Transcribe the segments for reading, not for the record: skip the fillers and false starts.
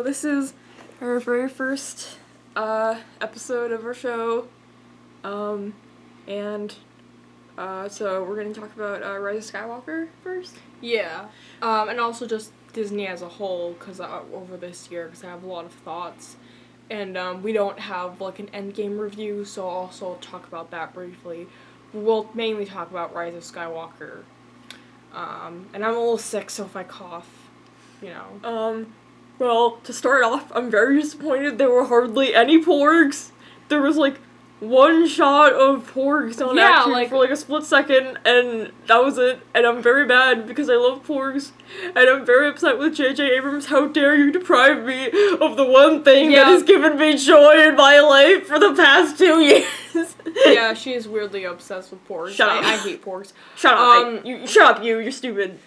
So this is our very first episode of our show, and so we're gonna talk about Rise of Skywalker first. Yeah, and also just Disney as a whole, because over this year, because I have a lot of thoughts, and we don't have like an Endgame review, so I'll also talk about that briefly. We'll mainly talk about Rise of Skywalker, and I'm a little sick, so if I cough, you know. Well, to start off, I'm very disappointed there were hardly any porgs. There was like one shot of porgs on action for like a split second, and that was it. And I'm very mad because I love porgs, and I'm very upset with J.J. Abrams. How dare you deprive me of the one thing that has given me joy in my life for the past 2 years? Yeah, she is weirdly obsessed with porgs. Shut up. I hate porgs. Shut up. Shut up, you're stupid.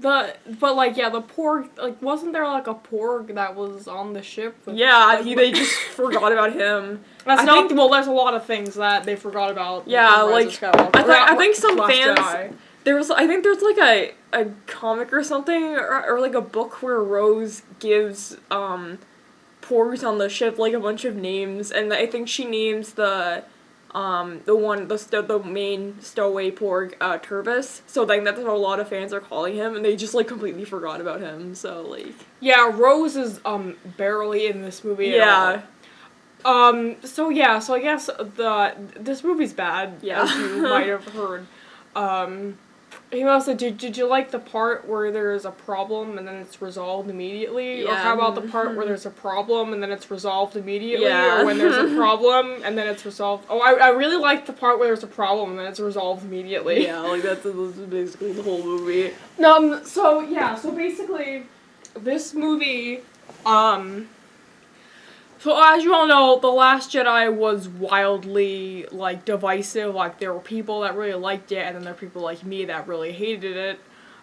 But like, yeah, the porg, like, wasn't there, like, a porg that was on the ship? Yeah, they just forgot about him. There's a lot of things that they forgot about. Yeah, like, I think some fans, I think there's, like, a comic or something, or like, a book where Rose gives, porgs on the ship, like, a bunch of names, and I think she names the main stowaway porg, Turbis. So, like, that's what a lot of fans are calling him, and they just, like, completely forgot about him, so, like... Yeah, Rose is, barely in this movie at all. So I guess this movie's bad, as you might have heard. He also, did you like the part where there's a problem and then it's resolved immediately? Yeah. Or how about the part where there's a problem and then it's resolved immediately? Yeah. Or when there's a problem and then it's resolved? Oh, I really like the part where there's a problem and then it's resolved immediately. Yeah, like that's basically the whole movie. So basically, this movie, so as you all know, The Last Jedi was wildly, like, divisive. Like, there were people that really liked it, and then there were people like me that really hated it.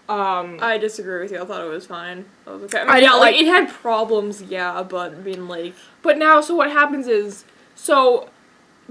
I disagree with you. I thought it was fine. That was okay. I mean, it had problems, but I mean, like... But now, so what happens is, so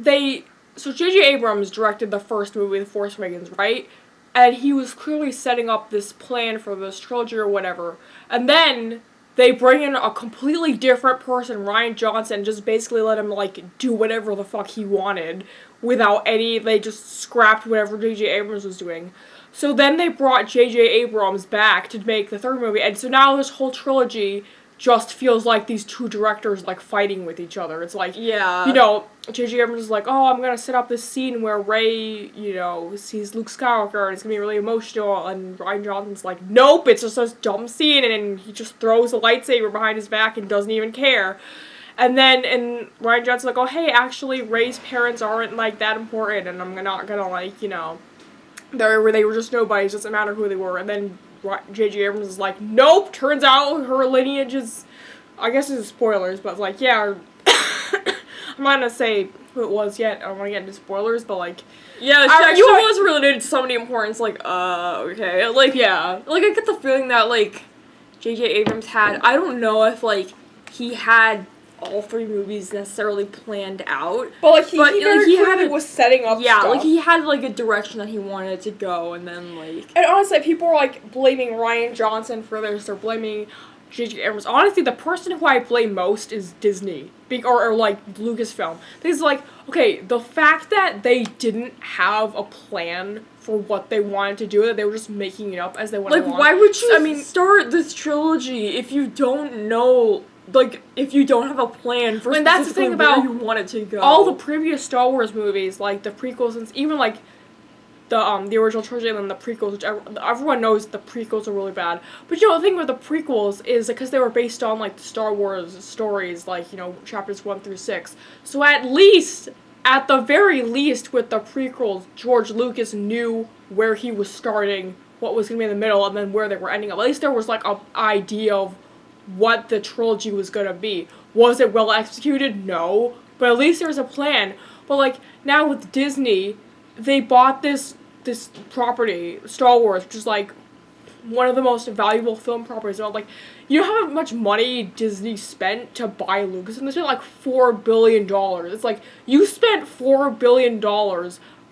J.J. Abrams directed the first movie, The Force Awakens, right? And he was clearly setting up this plan for this trilogy or whatever. And then... they bring in a completely different person, Rian Johnson, just basically let him, like, do whatever the fuck he wanted without they just scrapped whatever J.J. Abrams was doing. So then they brought J.J. Abrams back to make the third movie, and so now this whole trilogy just feels like these two directors, like, fighting with each other. It's like, you know, J.J. Abrams is like, oh, I'm gonna set up this scene where Rey, you know, sees Luke Skywalker, and it's gonna be really emotional, and Rian Johnson's like, nope, it's just this dumb scene, and he just throws a lightsaber behind his back and doesn't even care. And Rian Johnson's like, oh, hey, actually, Rey's parents aren't, like, that important, and I'm not gonna, like, you know, they were just nobodies, doesn't matter who they were, and then J.J. Abrams is like, nope, turns out her lineage is, I guess it's spoilers, but like, yeah, I'm not gonna say who it was yet, I don't want to get into spoilers, but like, yeah, she was related to somebody important, like, okay, like, yeah, like, I get the feeling that, like, J.J. Abrams had, I don't know if, like, he had all 3 movies necessarily planned out. But, like, he was setting up stuff. Like, he had, like, a direction that he wanted to go, and then, like... And honestly, people are, like, blaming Rian Johnson for this, they're blaming J.J. Abrams. Honestly, the person who I blame most is Disney. Or like, Lucasfilm. Because, like, okay, the fact that they didn't have a plan for what they wanted to do, that they were just making it up as they went along. Like, why would you start this trilogy if you don't know... Like, if you don't have a plan for that's the thing about where you want it to go. All the previous Star Wars movies, like the prequels, and even like the original trilogy and then the prequels, which everyone knows the prequels are really bad. But you know, the thing with the prequels is because they were based on like the Star Wars stories, like, you know, chapters 1 through 6. So at the very least, with the prequels, George Lucas knew where he was starting, what was going to be in the middle, and then where they were ending up. At least there was like an idea of what the trilogy was gonna be. Was it well executed? No. But at least there was a plan. But, like, now with Disney, they bought this property, Star Wars, which is, like, one of the most valuable film properties. And, like, you know how much money Disney spent to buy Lucasfilm? They spent, like, $4 billion. It's like, you spent $4 billion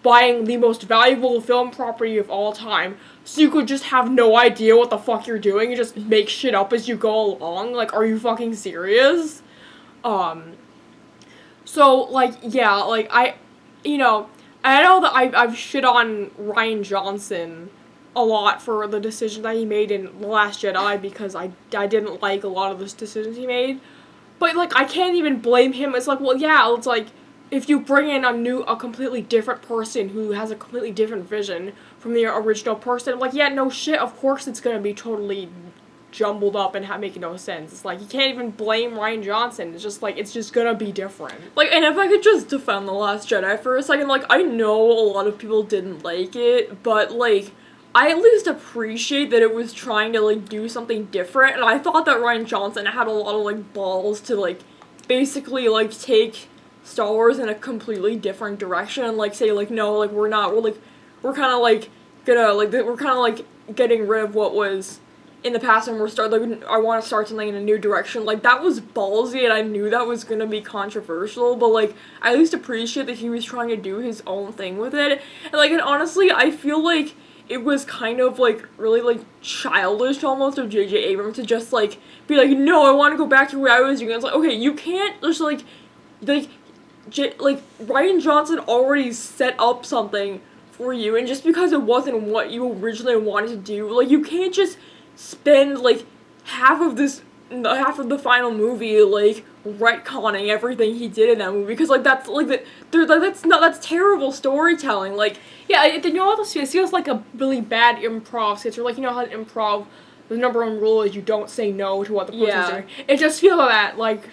buying the most valuable film property of all time, so you could just have no idea what the fuck you're doing and just make shit up as you go along. Like, are you fucking serious? So, like, yeah, like, I know that I've shit on Rian Johnson a lot for the decision that he made in The Last Jedi, because I didn't like a lot of the decisions he made. But, like, I can't even blame him. It's like, well, yeah, it's like, if you bring in a completely different person who has a completely different vision from the original person, like, yeah, no shit, of course it's gonna be totally jumbled up and making no sense. It's like, you can't even blame Rian Johnson. It's just like, it's just gonna be different. Like, and if I could just defend The Last Jedi for a second, like, I know a lot of people didn't like it, but, like, I at least appreciate that it was trying to, like, do something different, and I thought that Rian Johnson had a lot of, like, balls to, like, basically, like, take Star Wars in a completely different direction and, like, say, like, no, like, we're kind of, like, we're kind of, like, getting rid of what was in the past, and I want to start something in a new direction. Like, that was ballsy, and I knew that was gonna be controversial, but, like, I at least appreciate that he was trying to do his own thing with it, and honestly, I feel like it was kind of, like, really, like, childish almost of J.J. Abrams to just, like, be like, no, I want to go back to what I was doing. It's like, okay, you can't just, like, Rian Johnson already set up something for you, and just because it wasn't what you originally wanted to do, like, you can't just spend, like, half of the final movie, like, retconning everything he did in that movie, because, like, that's terrible storytelling, like. Yeah, you know what this feels? It feels like a really bad improv sketch, or, like, you know how in improv, the number one rule is you don't say no to what the person's doing. It just feels like that, like,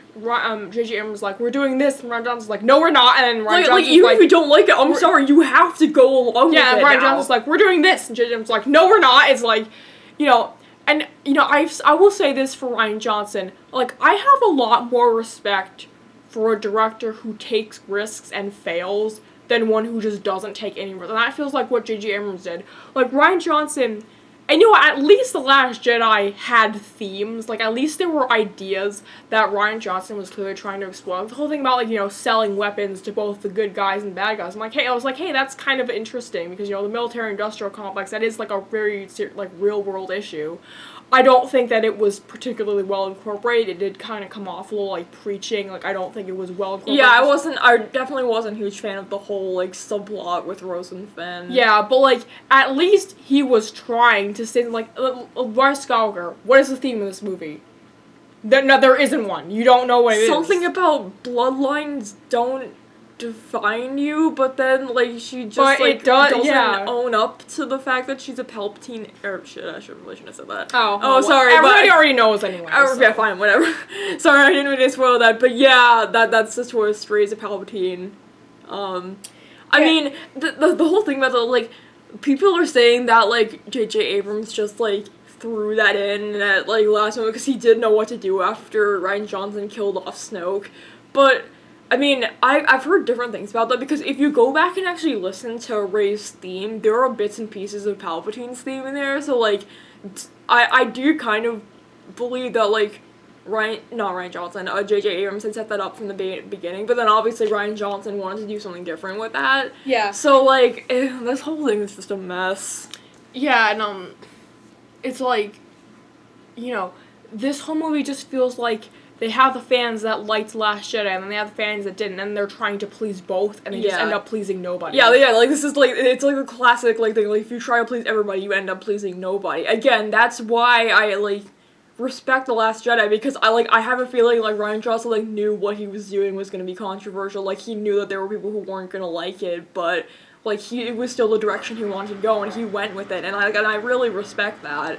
J.J. Abrams was like, we're doing this, and Rian Johnson's like, no, we're not, and then Rian Johnson's even if you don't like it, I'm sorry, you have to go along with it. Yeah, and Rian Johnson's like, we're doing this, and J.J. Abrams like, no, we're not. It's like, you know, and, you know, I will say this for Rian Johnson, like, I have a lot more respect for a director who takes risks and fails than one who just doesn't take any risks. And that feels like what J.J. Abrams did. Like, Rian Johnson, and you know, at least The Last Jedi had themes. Like, at least there were ideas that Rian Johnson was clearly trying to explore. The whole thing about, like, you know, selling weapons to both the good guys and bad guys. I was like, hey, that's kind of interesting, because, you know, the military-industrial complex, that is, like, a very, like, real-world issue. I don't think that it was particularly well incorporated. It did kind of come off a little like preaching. Like, I don't think it was well incorporated. Yeah, I definitely wasn't a huge fan of the whole, like, subplot with Rose and Finn. Yeah, but, like, at least he was trying to say, like, Rise Skywalker, what is the theme of this movie? No, there isn't one. You don't know what it is. Something about bloodlines don't define you, but then, like, she just, doesn't own up to the fact that she's a Palpatine, or shit, I shouldn't have said that. Oh, sorry. Everybody already knows anyway. So. Yeah, fine, whatever. Sorry, I didn't mean to spoil that, but yeah, that's just where Stray's a Palpatine. I mean, the whole thing about like, people are saying that, like, J.J. Abrams just, like, threw that in at, like, last moment because he didn't know what to do after Rian Johnson killed off Snoke, but I mean, I've heard different things about that, because if you go back and actually listen to Rey's theme, there are bits and pieces of Palpatine's theme in there, so, like, I do kind of believe that, like, J.J. Abrams had set that up from the beginning, but then obviously Rian Johnson wanted to do something different with that. Yeah. So, like, this whole thing is just a mess. Yeah, and, it's like, you know, this whole movie just feels like they have the fans that liked Last Jedi, and then they have the fans that didn't, and they're trying to please both, and they just end up pleasing nobody. Yeah, like, this is, like, it's, like, the classic, like, thing, like, if you try to please everybody, you end up pleasing nobody. Again, that's why I, like, respect The Last Jedi, because I have a feeling, like, Rian Johnson, like, knew what he was doing was gonna be controversial, like, he knew that there were people who weren't gonna like it, but, like, it was still the direction he wanted to go, and he went with it, and I really respect that.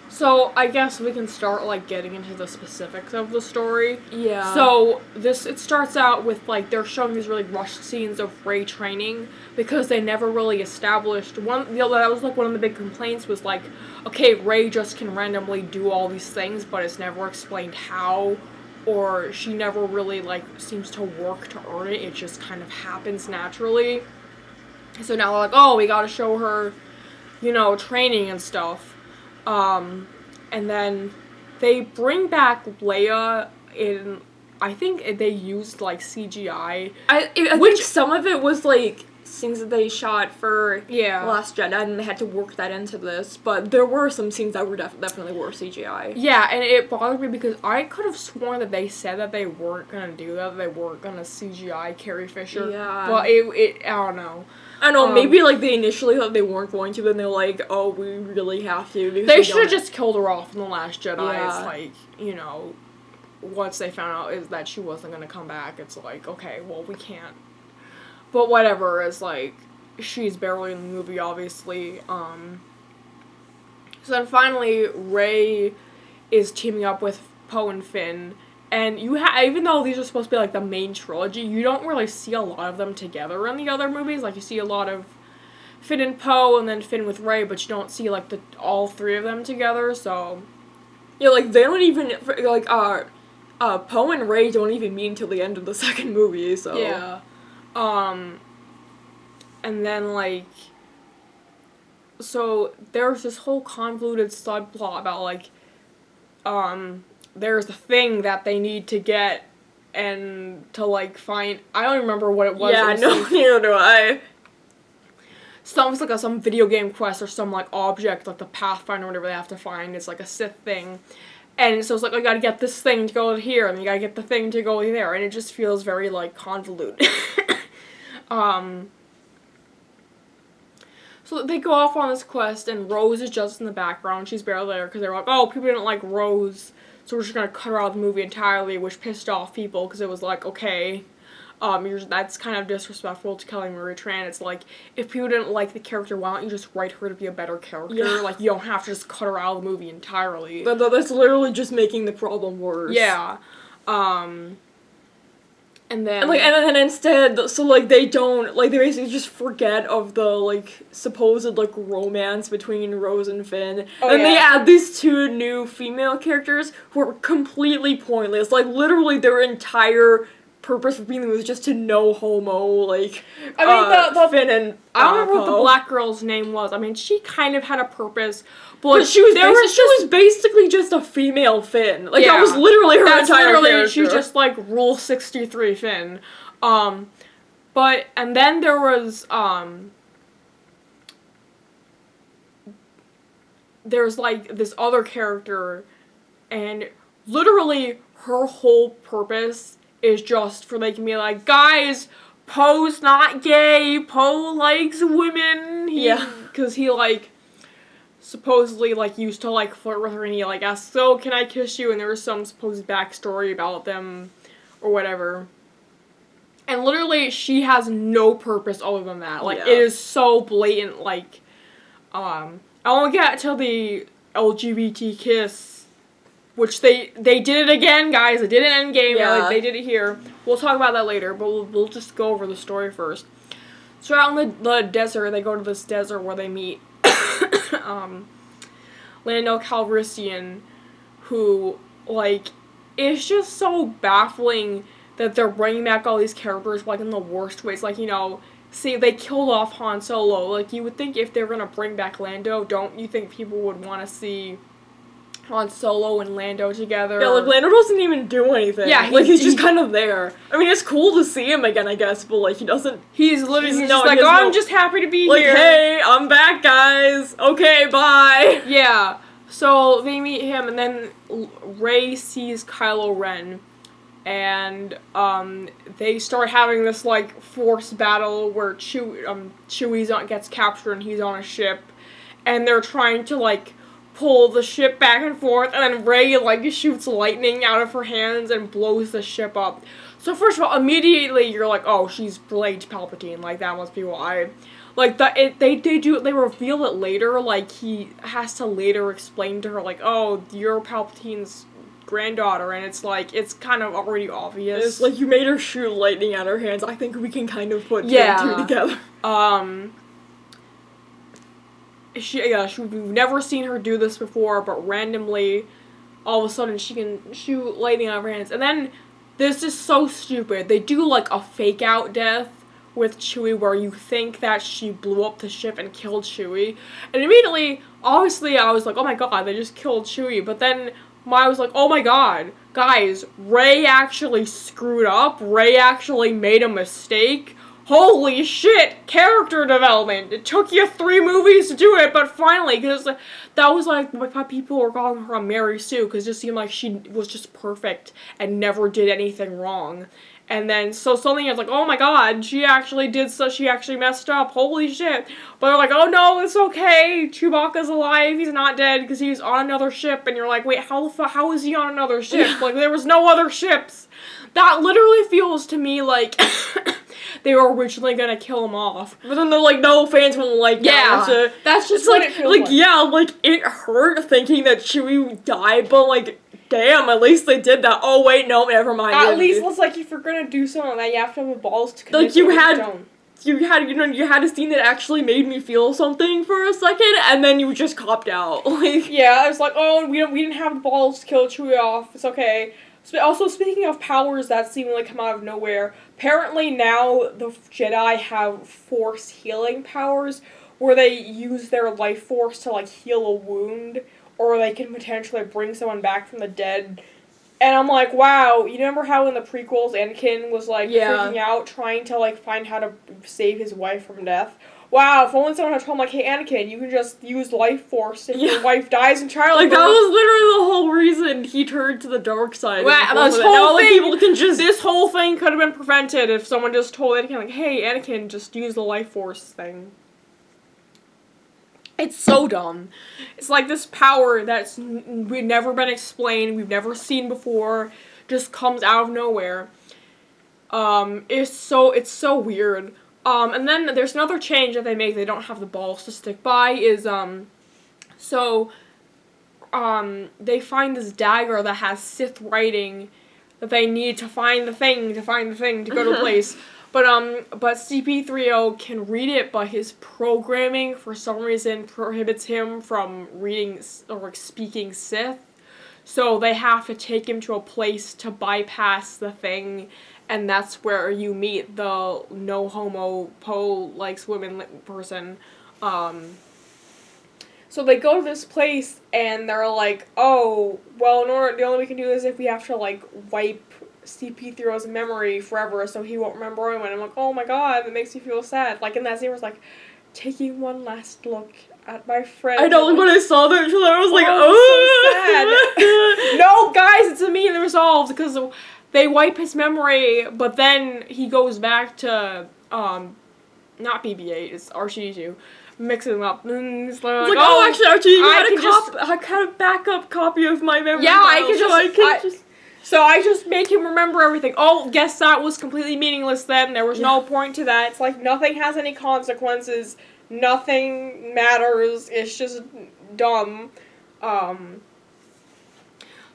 So, I guess we can start, like, getting into the specifics of the story. Yeah. So, it starts out with, like, they're showing these really rushed scenes of Rey training, because they never really established, that was, like, one of the big complaints was, like, okay, Rey just can randomly do all these things, but it's never explained how, or she never really, like, seems to work to earn it, it just kind of happens naturally. So now they're like, oh, we gotta show her, you know, training and stuff. And then they bring back Leia I think they used, like, CGI. I think some of it was, like, scenes that they shot for Last Jedi, and they had to work that into this. But there were some scenes that were definitely were CGI. Yeah, and it bothered me because I could have sworn that they said that they weren't gonna do that. They weren't gonna CGI Carrie Fisher. Yeah. But it I don't know. I don't know, maybe, like, they initially thought they weren't going to, then they're like, oh, we really have to. They should have just killed her off in The Last Jedi. Yeah. It's like, you know, once they found out is that she wasn't going to come back, it's like, okay, well, we can't. But whatever, it's like, she's barely in the movie, obviously. So then finally, Rey is teaming up with Poe and Finn. And even though these are supposed to be, like, the main trilogy, you don't really see a lot of them together in the other movies. Like, you see a lot of Finn and Poe, and then Finn with Rey, but you don't see, like, all three of them together, so... Yeah, like, they don't even, like, Poe and Rey don't even meet until the end of the second movie, so... Yeah. And then, like... So, there's this whole convoluted subplot about, like, there's a thing that they need to get and to, like, find... I don't remember what it was. Yeah, no, neither do I. It's like some video game quest or some, like, object, like the Pathfinder or whatever they have to find. It's, like, a Sith thing. And so it's like, I gotta get this thing to go here, and you gotta get the thing to go there. And it just feels very, like, convoluted. So they go off on this quest, and Rose is just in the background. She's barely there, because they're like, oh, people didn't like Rose, so we're just gonna cut her out of the movie entirely, which pissed off people, because it was like, okay, that's kind of disrespectful to Kelly Marie Tran. It's like, if people didn't like the character, why don't you just write her to be a better character? Yeah. Like, you don't have to just cut her out of the movie entirely. That's literally just making the problem worse. Yeah. And then... And then instead, so, like, they don't, like, they basically just forget of the, like, supposed, like, romance between Rose and Finn. And they add these two new female characters who are completely pointless. Like, literally their entire purpose for being there was just to no homo, like, I mean, Finn and I don't remember what the black girl's name was. I mean, she kind of had a purpose, but she was basically just a female Finn. Like, that was literally her entire character. She's just, like, Rule 63 Finn. But, and then there was, there's, like, this other character, and literally her whole purpose is just for making me like, guys, Poe's not gay, Poe likes women. Because he, like, supposedly, like, used to, like, flirt with her, and he, like, asked, so, can I kiss you? And there was some supposed backstory about them, or whatever. And literally, she has no purpose other than that. Like, it is so blatant, like, I won't get to the LGBT kiss, which they did it again, guys. They did it in Endgame. Yeah. Like, they did it here. We'll talk about that later, but we'll just go over the story first. So out in the desert, they go to this desert where they meet Lando Calrissian, who, like, it's just so baffling that they're bringing back all these characters, like, in the worst ways. Like, you know, see, they killed off Han Solo. Like, you would think if they were gonna bring back Lando, don't you think people would want to see Han Solo and Lando together? Yeah, like, Lando doesn't even do anything. Yeah, he's just kind of there. I mean, it's cool to see him again, I guess, but, like, he doesn't... He's literally just like, I'm just happy to be like, here. Hey, I'm back, guys. Okay, bye. Yeah. So, they meet him, and then Rey sees Kylo Ren, and, they start having this, like, force battle where Chewie gets captured and he's on a ship, and they're trying to, like, pull the ship back and forth, and then Rey, like, shoots lightning out of her hands and blows the ship up. So first of all, immediately you're like, oh, she's Blade Palpatine, like, that must be why. Like, they reveal it later, like, he has to later explain to her, like, oh, you're Palpatine's granddaughter, and it's like, it's kind of already obvious. It's like, you made her shoot lightning out of her hands. I think we can kind of put two and two together. We've never seen her do this before, but randomly, all of a sudden, she can shoot lightning out of her hands. And then, this is so stupid. They do, like, a fake-out death with Chewie where you think that she blew up the ship and killed Chewie. And immediately, obviously, I was like, oh my god, they just killed Chewie. But then, I was like, oh my god, guys, Rey actually screwed up. Rey actually made a mistake. holy shit, character development. It took you 3 movies to do it, but finally, because that was like why people were calling her a Mary Sue, because it just seemed like she was just perfect and never did anything wrong. And then, so suddenly it's like, oh my god, she actually messed up, holy shit. But they're like, oh no, it's okay, Chewbacca's alive, he's not dead, because he's on another ship, and you're like, wait, how is he on another ship? Like, there was no other ships. That literally feels to me like they were originally gonna kill him off. But then they're like, no, fans won't like that. Yeah, that's just what it feels like. Yeah, like, it hurt thinking that Chewie died, but like, damn, at least they did that. Oh, wait, no, never mind. At least it's like, if you're gonna do something like that, you have to have the balls to commit like, you had a scene that actually made me feel something for a second, and then you just copped out. Like, yeah, I was like, oh, we didn't have the balls to kill Chewie off, it's okay. Also, speaking of powers that seemingly come out of nowhere, apparently now the Jedi have Force healing powers, where they use their life force to, like, heal a wound, or they can potentially bring someone back from the dead. And I'm like, wow, you remember how in the prequels Anakin was, like, freaking out, trying to, like, find how to save his wife from death? Wow, if only someone had told him, like, hey, Anakin, you can just use life force if your wife dies in childbirth. Like, that was literally the whole reason he turned to the dark side. This whole thing could have been prevented if someone just told Anakin, like, hey, Anakin, just use the life force thing. It's so dumb. It's like this power that's we've never been explained, we've never seen before, just comes out of nowhere. It's so weird. And then there's another change that they make they don't have the balls to stick by is, they find this dagger that has Sith writing that they need to find the thing, to go to a place. But CP3O can read it, but his programming, for some reason, prohibits him from reading or speaking Sith. So they have to take him to a place to bypass the thing, and that's where you meet the no homo Poe likes women person. So they go to this place, and they're like, oh, well, the only way we can do this is if we have to, like, wipe CP3O's memory forever, so he won't remember anyone. I'm like, oh my god, that makes me feel sad. Like, in that scene, was like, taking one last look at my friend. I know, like, when I saw that trailer, I was like, so sad. No, guys, it's immediately resolved, because they wipe his memory, but then he goes back to, not BB-8, it's R2-D2, mixing them up. And it's like, oh, actually, Archie, you had a backup copy of my memory. Yeah, So I just make him remember everything. Oh, guess that was completely meaningless then. There was no point to that. It's like nothing has any consequences. Nothing matters. It's just dumb.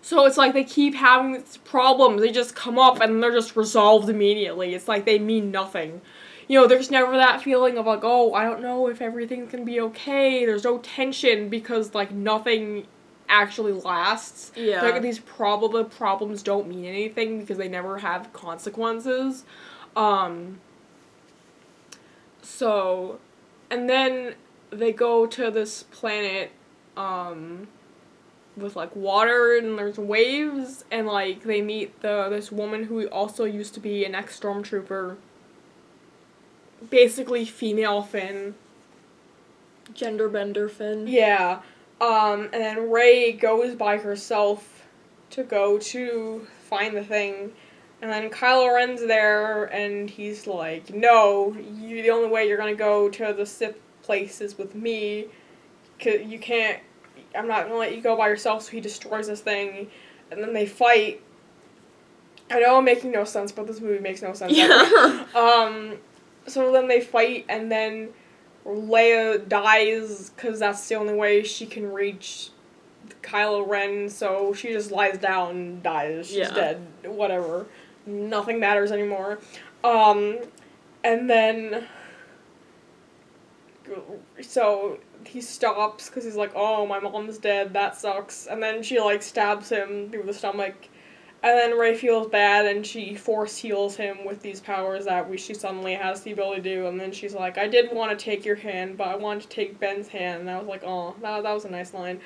So it's like they keep having these problems. They just come up and they're just resolved immediately. It's like they mean nothing. You know, there's never that feeling of like, oh, I don't know if everything's gonna be okay. There's no tension because, like, nothing actually lasts. Yeah. Like, these problems don't mean anything because they never have consequences. So, and then they go to this planet, with, like, water and there's waves, and, like, they meet this woman who also used to be an ex-stormtrooper. Basically female Finn. Gender bender Finn. Yeah. And then Rey goes by herself to go to find the thing. And then Kylo Ren's there, and he's like, no, the only way you're gonna go to the Sith place is with me. You can't, I'm not gonna let you go by yourself, so he destroys this thing. And then they fight. I know I'm making no sense, but this movie makes no sense. Yeah. So then they fight, and then Leia dies, because that's the only way she can reach Kylo Ren, so she just lies down and dies. She's dead. Whatever. Nothing matters anymore. And then, so he stops, because he's like, oh, my mom's dead, that sucks. And then she, like, stabs him through the stomach. And then Rey feels bad, and she force heals him with these powers that she suddenly has the ability to do. And then she's like, I did want to take your hand, but I wanted to take Ben's hand. And I was like, oh, that was a nice line.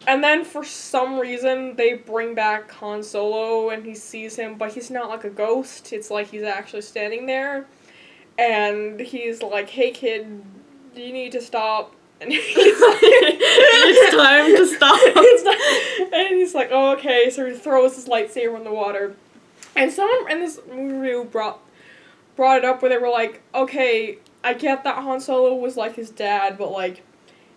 And then for some reason they bring back Han Solo and he sees him, but he's not like a ghost. It's like he's actually standing there. And he's like, "Hey kid, you need to stop." And he's like, "It's time to stop." And he's like, "Oh, okay." So he throws his lightsaber in the water. And someone in this movie review brought it up where they were like, "Okay, I get that Han Solo was like his dad, but like,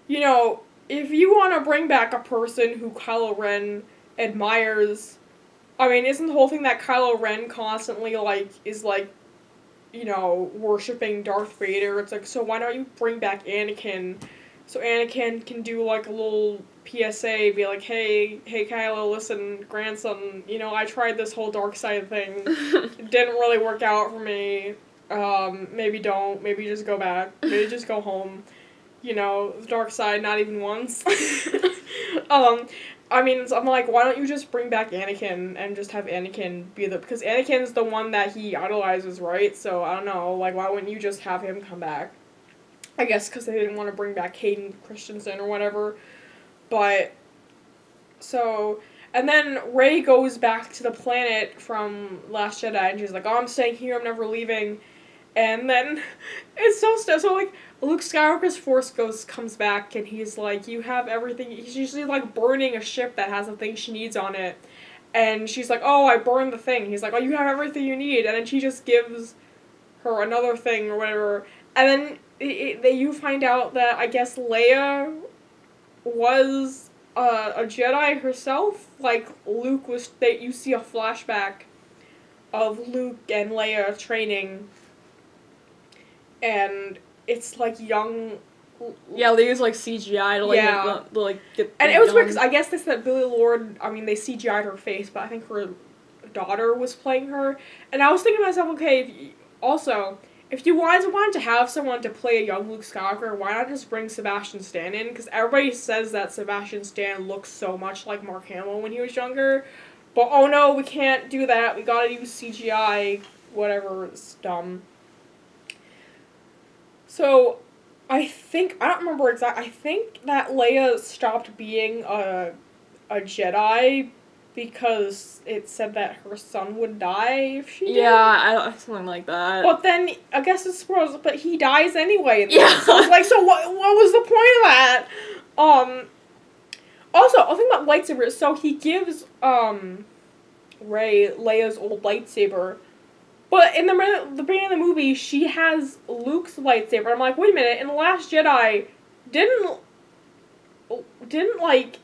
you know, if you want to bring back a person who Kylo Ren admires, I mean, isn't the whole thing that Kylo Ren constantly, like, is, like, you know, worshipping Darth Vader? It's like, so why don't you bring back Anakin so Anakin can do, like, a little PSA, be like, hey, Kylo, listen, grandson, you know, I tried this whole dark side thing. It didn't really work out for me. Maybe don't. Maybe just go back. Maybe just go home. You know, the dark side, not even once." I mean, I'm like, why don't you just bring back Anakin and just have Anakin be because Anakin's the one that he idolizes, right? So, I don't know, like, why wouldn't you just have him come back? I guess because they didn't want to bring back Hayden Christensen or whatever. But, so, and then Rey goes back to the planet from Last Jedi, and she's like, "Oh, I'm staying here, I'm never leaving." And then, it's so like, Luke Skywalker's Force Ghost comes back, and he's like, "You have everything." He's usually, like, burning a ship that has the thing she needs on it. And she's like, "Oh, I burned the thing." He's like, "Oh, you have everything you need." And then she just gives her another thing or whatever. And then you find out that, I guess, Leia was a Jedi herself. Like, Luke was, you see a flashback of Luke and Leia training. And it's, like, young... Yeah, they use, like, CGI to, like, get... And it was weird, because I guess they said Billie Lourd, I mean, they CGI'd her face, but I think her daughter was playing her. And I was thinking to myself, okay, if you wanted to have someone to play a young Luke Skywalker, why not just bring Sebastian Stan in? Because everybody says that Sebastian Stan looks so much like Mark Hamill when he was younger. But, oh no, we can't do that. We gotta use CGI, whatever, it's dumb. So, I don't remember exactly, I think that Leia stopped being a Jedi because it said that her son would die if she did. Yeah, something like that. But then, I guess it's spoilers, but he dies anyway. Yeah. So it's like, so what was the point of that? Also, I'll think about lightsabers. So he gives, Rey Leia's old lightsaber. But in the beginning of the movie, she has Luke's lightsaber. I'm like, wait a minute, in The Last Jedi, didn't like,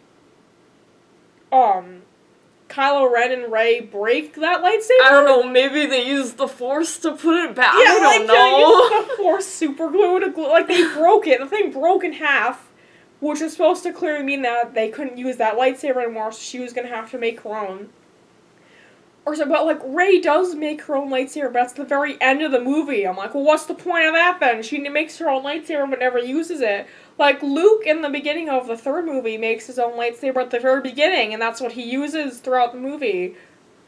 Kylo Ren and Rey break that lightsaber? I don't know, maybe they used the Force to put it back, yeah, I don't know. Yeah, used the Force super glue to glue, like, they broke it, the thing broke in half, which was supposed to clearly mean that they couldn't use that lightsaber anymore, so she was gonna have to make her own. Or so, but, like, Rey does make her own lightsaber, but that's the very end of the movie. I'm like, well, what's the point of that then? She makes her own lightsaber but never uses it. Like, Luke in the beginning of the third movie makes his own lightsaber at the very beginning, and that's what he uses throughout the movie.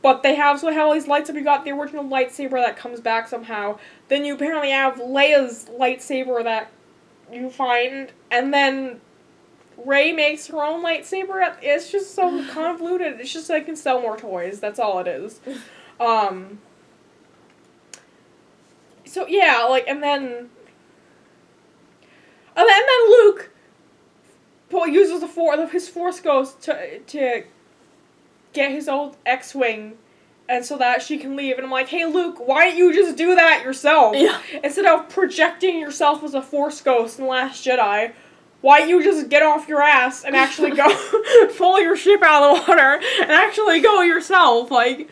But they have all these lightsabers. You got the original lightsaber that comes back somehow. Then you apparently have Leia's lightsaber that you find, and then Rey makes her own lightsaber. It's just so convoluted. It's just so they can sell more toys. That's all it is. So yeah, like, and then Luke uses his Force Ghost to get his old X-Wing, and so that she can leave. And I'm like, hey Luke, why don't you just do that yourself? Yeah. Instead of projecting yourself as a Force Ghost in The Last Jedi. Why don't you just get off your ass and actually go pull your ship out of the water and actually go yourself? Like,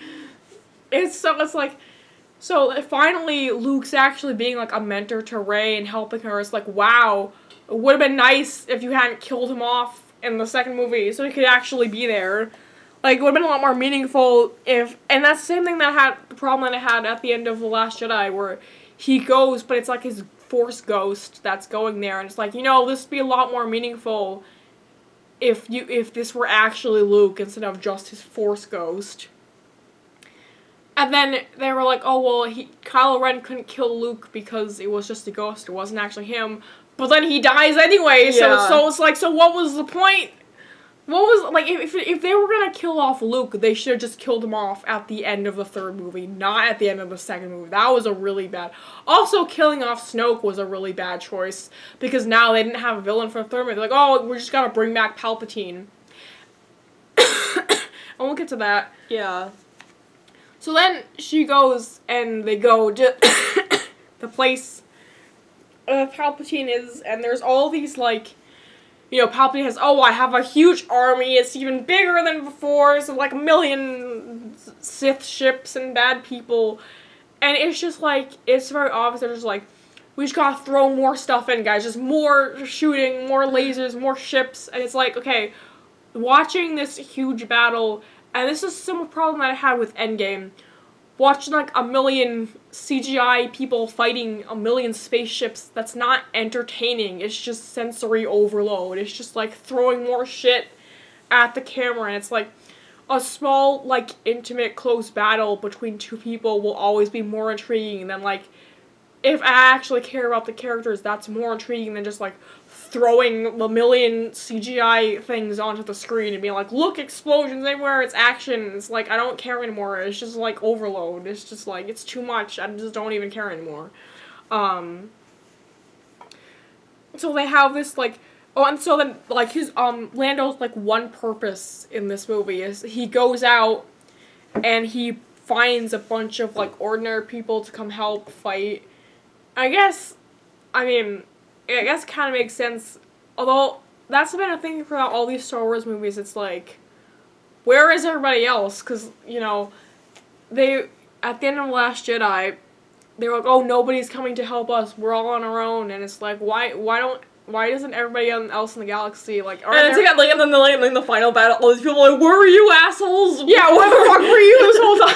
so finally Luke's actually being, like, a mentor to Rey and helping her. It's like, wow, it would have been nice if you hadn't killed him off in the second movie so he could actually be there. Like, it would have been a lot more meaningful and that's the same thing the problem that I had at the end of The Last Jedi, where he goes, but it's like his Force Ghost that's going there, and it's like, this would be a lot more meaningful if this were actually Luke instead of just his Force Ghost. And then they were like, oh well, Kylo Ren couldn't kill Luke because it was just a ghost, it wasn't actually him. But then he dies anyway, so it's like, so what was the point? What was, like, if they were gonna kill off Luke, they should have just killed him off at the end of the third movie, not at the end of the second movie. That was a really bad... Also, killing off Snoke was a really bad choice, because now they didn't have a villain for the third movie. They're like, oh, we're just gonna bring back Palpatine. And we'll get to that. Yeah. So then she goes, and they go to the place Palpatine is, and there's all these, like... You know, Palpatine has, I have a huge army, it's even bigger than before, so like 1 million Sith ships and bad people, and it's just like, it's very obvious, they're just like, we just gotta throw more stuff in, guys, just more shooting, more lasers, more ships, and it's like, okay, watching this huge battle, and this is a similar problem that I had with Endgame, watching like 1 million CGI people fighting 1 million spaceships, that's not entertaining. It's just sensory overload. It's just like throwing more shit at the camera, and it's like a small, like, intimate, close battle between two people will always be more intriguing than, like, if I actually care about the characters, that's more intriguing than just, like, throwing 1 million CGI things onto the screen and being like, look, explosions everywhere, it's action. It's like, I don't care anymore. It's just, like, overload. It's just, like, it's too much. I just don't even care anymore. So they have this, like, and so then, like, his, Lando's, like, one purpose in this movie is he goes out and he finds a bunch of, like, ordinary people to come help fight. I guess kind of makes sense, although that's been a thing throughout all these Star Wars movies. It's like, where is everybody else? Because, you know, they, at the end of Last Jedi, they were like, oh, nobody's coming to help us, we're all on our own, and it's like, why doesn't everybody else in the galaxy, like, and it's like, and then the final battle, all these people are like, where were you, assholes? Yeah, where the fuck were you this whole time?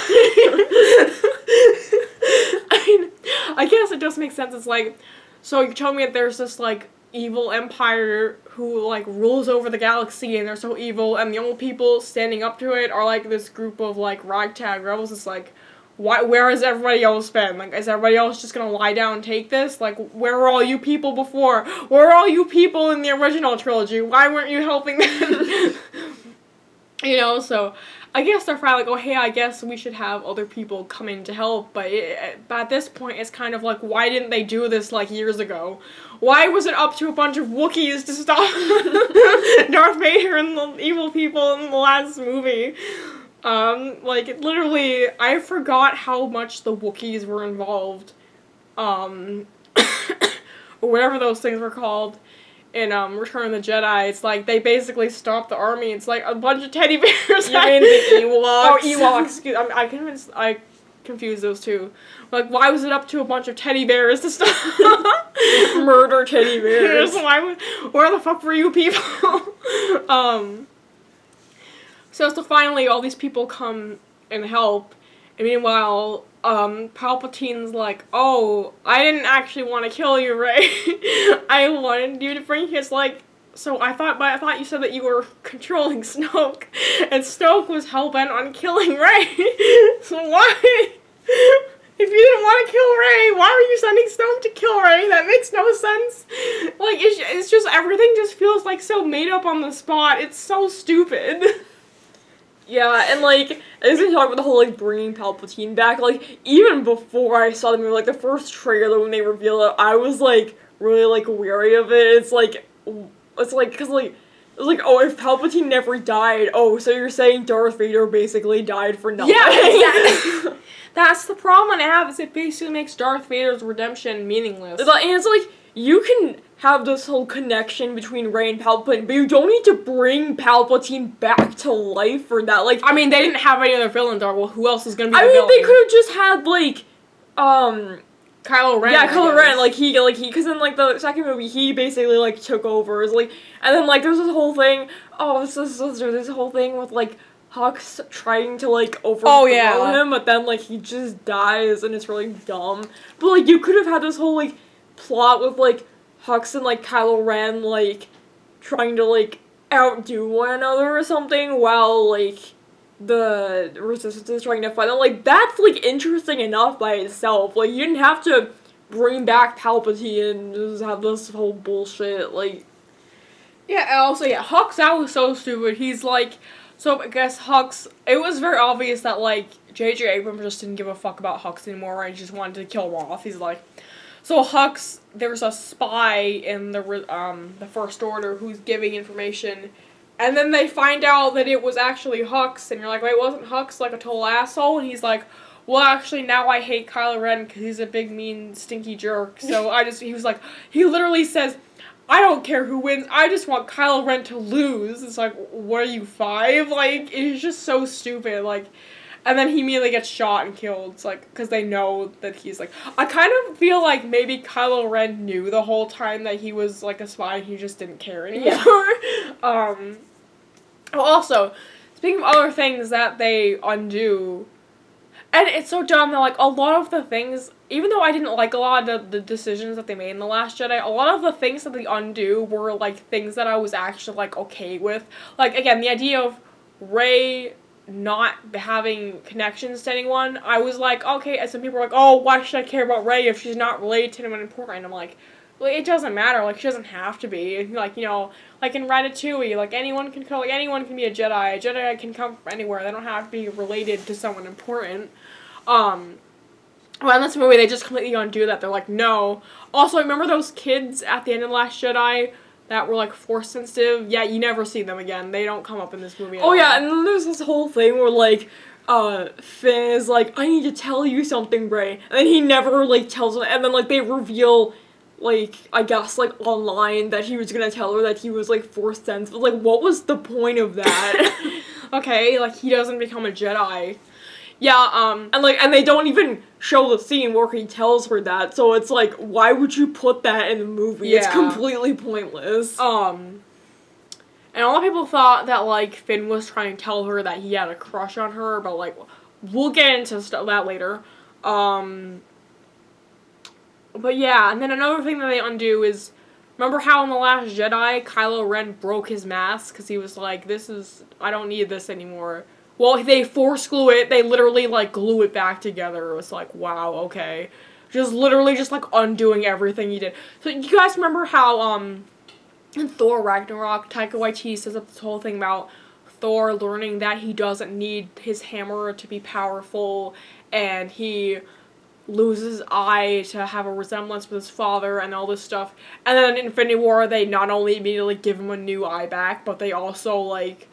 I mean, I guess it just makes sense. It's like, so you're telling me that there's this, like, evil empire who, like, rules over the galaxy, and they're so evil, and the only people standing up to it are, like, this group of, like, ragtag rebels. It's like, where has everybody else been? Like, is everybody else just gonna lie down and take this? Like, where were all you people before? Where were all you people in the original trilogy? Why weren't you helping them? You know, so I guess they're probably like, oh, hey, I guess we should have other people come in to help, but at this point, it's kind of like, why didn't they do this, like, years ago? Why was it up to a bunch of Wookiees to stop Darth Vader and the evil people in the last movie? Like, literally, I forgot how much the Wookiees were involved, or whatever those things were called, in, Return of the Jedi. It's like, they basically stopped the army. It's like a bunch of teddy bears. You mean the Ewoks? Oh, Ewoks. I confused those two. Like, why was it up to a bunch of teddy bears to stop? Murder teddy bears. Where the fuck were you people? So finally, all these people come and help, and meanwhile, Palpatine's like, oh, I didn't actually want to kill you, Rey. I wanted you to bring his, like, so I thought you said that you were controlling Snoke, and Snoke was hell-bent on killing Rey. So why, if you didn't want to kill Rey, why were you sending Snoke to kill Rey? That makes no sense. Like, it's just, everything just feels, like, so made up on the spot. It's so stupid. Yeah, and, like, as we talk about the whole, like, bringing Palpatine back, like, even before I saw the movie, like, the first trailer when they revealed it, I was, like, really, like, wary of it. It's, like, because, like, it was like, oh, if Palpatine never died, oh, so you're saying Darth Vader basically died for nothing? Yeah, exactly. That's the problem I have, is it basically makes Darth Vader's redemption meaningless. And it's, like, you can have this whole connection between Rey and Palpatine, but you don't need to bring Palpatine back to life for that. Like, I mean, they didn't have any other villains, or well, who else is gonna be the villain? I mean, they could have just had, like, Kylo Ren. Yeah, Kylo Ren, because in, like, the second movie, he basically, like, took over, like, and then, like, there's this whole thing, this whole thing with, like, Hux trying to, like, overthrow him, but then, like, he just dies, and it's really dumb. But, like, you could have had this whole, like, plot with, like, Hux and, like, Kylo Ren, like, trying to, like, outdo one another or something while, like, the Resistance is trying to fight them. Like, that's, like, interesting enough by itself. Like, you didn't have to bring back Palpatine and just have this whole bullshit, like, Yeah, and also, Hux, that was so stupid. He's like, so I guess Hux, it was very obvious that, like, J.J. Abrams just didn't give a fuck about Hux anymore, right? He just wanted to kill him off. He's like, so Hux, there's a spy in the First Order who's giving information, and then they find out that it was actually Hux, and you're like, wait, wasn't Hux, like, a total asshole? And he's like, well, actually, now I hate Kylo Ren because he's a big, mean, stinky jerk. So he was like, he literally says, I don't care who wins, I just want Kylo Ren to lose. It's like, what are you, 5? Like, it's just so stupid, like, and then he immediately gets shot and killed. It's like, because they know that he's like, I kind of feel like maybe Kylo Ren knew the whole time that he was, like, a spy and he just didn't care anymore. Yeah. Also, speaking of other things that they undo, and it's so dumb that, like, a lot of the things, even though I didn't like a lot of the decisions that they made in The Last Jedi, a lot of the things that they undo were, like, things that I was actually, like, okay with. Like, again, the idea of Rey not having connections to anyone, I was like, okay, and some people were like, oh, why should I care about Rey if she's not related to anyone important? And I'm like, well, it doesn't matter, like, she doesn't have to be. Like, you know, like in Ratatouille, like, anyone can be a Jedi can come from anywhere, they don't have to be related to someone important. Well, in this movie, they just completely undo that. They're like, no. Also, remember those kids at the end of The Last Jedi that were, like, force sensitive? Yeah, you never see them again. They don't come up in this movie at all. Yeah, and then there's this whole thing where, like, Finn is like, I need to tell you something, Rey. And then he never, like, tells them, and then, like, they reveal, like, I guess, like, online that he was gonna tell her that he was, like, force sensitive. Like, what was the point of that? Okay, like, he doesn't become a Jedi. Yeah, and they don't even show the scene where he tells her that, so it's like, why would you put that in the movie? Yeah. It's completely pointless. And a lot of people thought that, like, Finn was trying to tell her that he had a crush on her, but, like, we'll get into that later. But yeah, and then another thing that they undo is, remember how in The Last Jedi, Kylo Ren broke his mask, because he was like, I don't need this anymore. Well, they force glue it. They literally, like, glue it back together. It was like, wow, okay. Just literally just, like, undoing everything he did. So, you guys remember how, in Thor Ragnarok, Taika Waititi says this whole thing about Thor learning that he doesn't need his hammer to be powerful, and he loses his eye to have a resemblance with his father and all this stuff. And then in Infinity War, they not only immediately give him a new eye back, but they also, like,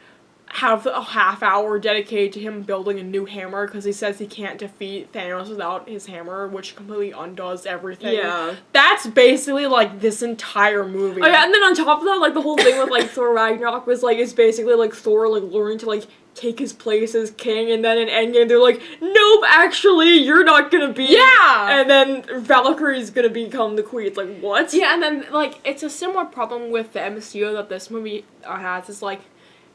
have a half hour dedicated to him building a new hammer because he says he can't defeat Thanos without his hammer, which completely undoes everything. Yeah. That's basically, like, this entire movie. Oh, yeah, and then on top of that, like, the whole thing with, like, Thor Ragnarok was, like, it's basically, like, Thor, like, learning to, like, take his place as king, and then in Endgame, they're like, nope, actually, you're not gonna be. Yeah! And then Valkyrie's gonna become the queen. It's like, what? Yeah, and then, like, it's a similar problem with the MCU that this movie has. It's like,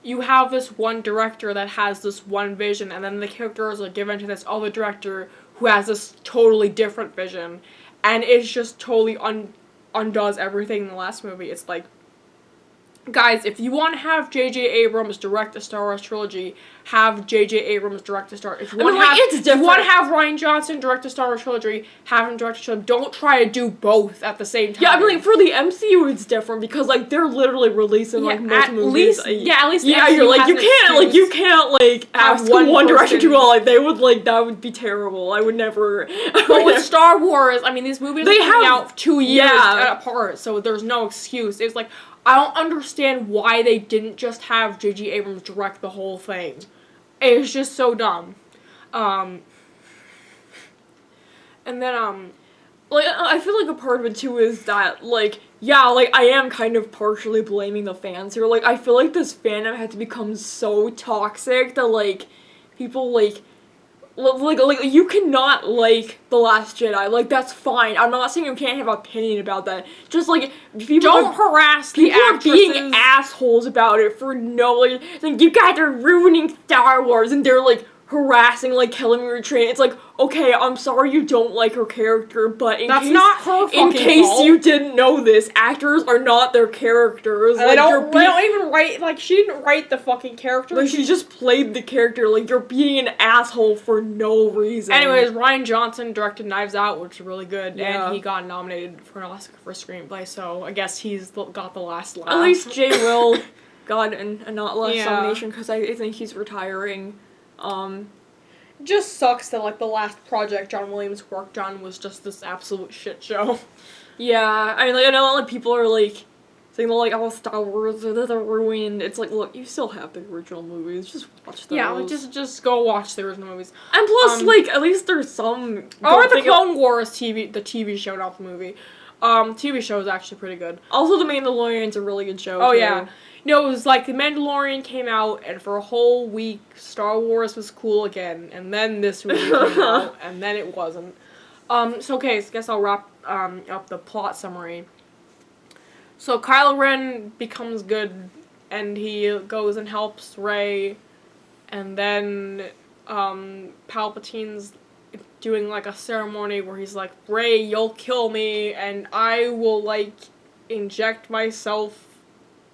you have this one director that has this one vision, and then the characters are given to this other director who has this totally different vision, and it's just totally undoes everything in the last movie. It's like, guys, if you want to have J.J. Abrams direct the Star Wars trilogy, have J.J. Abrams direct the Star Wars. If you want to have Rian Johnson direct the Star Wars trilogy, have him direct the trilogy. Don't try to do both at the same time. Yeah, I mean, like, for the MCU, it's different because, like, they're literally releasing, like, most movies. At least yeah, you're like, you can't have one direction to go. Like, they would, like, that would be terrible. I would never. But with Star Wars, I mean, these movies are coming out 2 years apart, so there's no excuse. It's like, I don't understand why they didn't just have J.J. Abrams direct the whole thing. It's just so dumb. And then, like, I feel like a part of it, too, is that, like, yeah, like, I am kind of partially blaming the fans here. Like, I feel like this fandom had to become so toxic that, like, people, like, you cannot like The Last Jedi. Like, that's fine. I'm not saying you can't have an opinion about that. Just, like, people don't harass the actresses. People are being assholes about it for no, like, you guys are ruining Star Wars, and they're, like, harassing, like, killing her train. It's like, okay, I'm sorry you don't like her character, but that's not her fucking fault. You didn't know this, actors are not their characters. Like, they don't even write, like, she didn't write the fucking character. Like, she just played the character. Like, you're being an asshole for no reason. Anyways, Rian Johnson directed Knives Out, which is really good, and he got nominated for an Oscar for screenplay, so I guess he's got the last laugh. At least Jay Will got a not less nomination, because I think he's retiring. It just sucks that, like, the last project John Williams worked on was just this absolute shit show. Yeah, I mean, like, I know, like, people are, like, saying, like, oh, Star Wars, they're ruined. It's like, look, you still have the original movies, just watch those. Yeah, like, just go watch the original movies. And plus, like, at least there's some... Or the Clone Wars the TV show, not the movie. TV show is actually pretty good. Also, The Mandalorian's a really good show, too. Yeah. No, it was like The Mandalorian came out, and for a whole week, Star Wars was cool again, and then this movie came out, and then it wasn't. So I guess I'll wrap up the plot summary. So Kylo Ren becomes good, and he goes and helps Rey, and then Palpatine's doing, like, a ceremony where he's like, Rey, you'll kill me, and I will, like, inject myself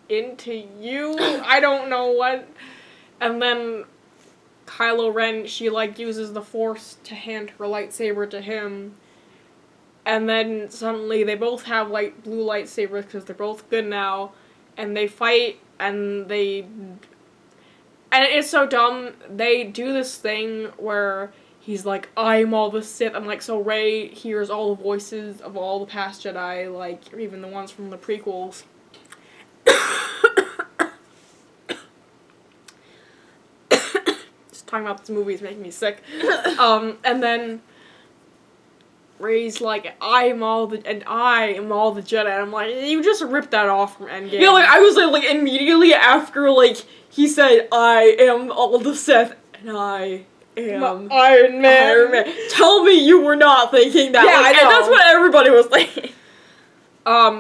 into you. I don't know what. And then Kylo Ren, she, like, uses the Force to hand her lightsaber to him. And then suddenly they both have, like, blue lightsabers because they're both good now. And they fight, and and it's so dumb. They do this thing where he's like, I'm all the Sith. And, like, so Rey hears all the voices of all the past Jedi, like, even the ones from the prequels. Just talking about this movie is making me sick. And then Rey's like, I am all the Jedi. And I'm like, you just ripped that off from Endgame. Yeah, like, I was like immediately after, like, he said, I am all the Sith, and I am Iron Man. Tell me you were not thinking that. Yeah, like, I know. And that's what everybody was thinking.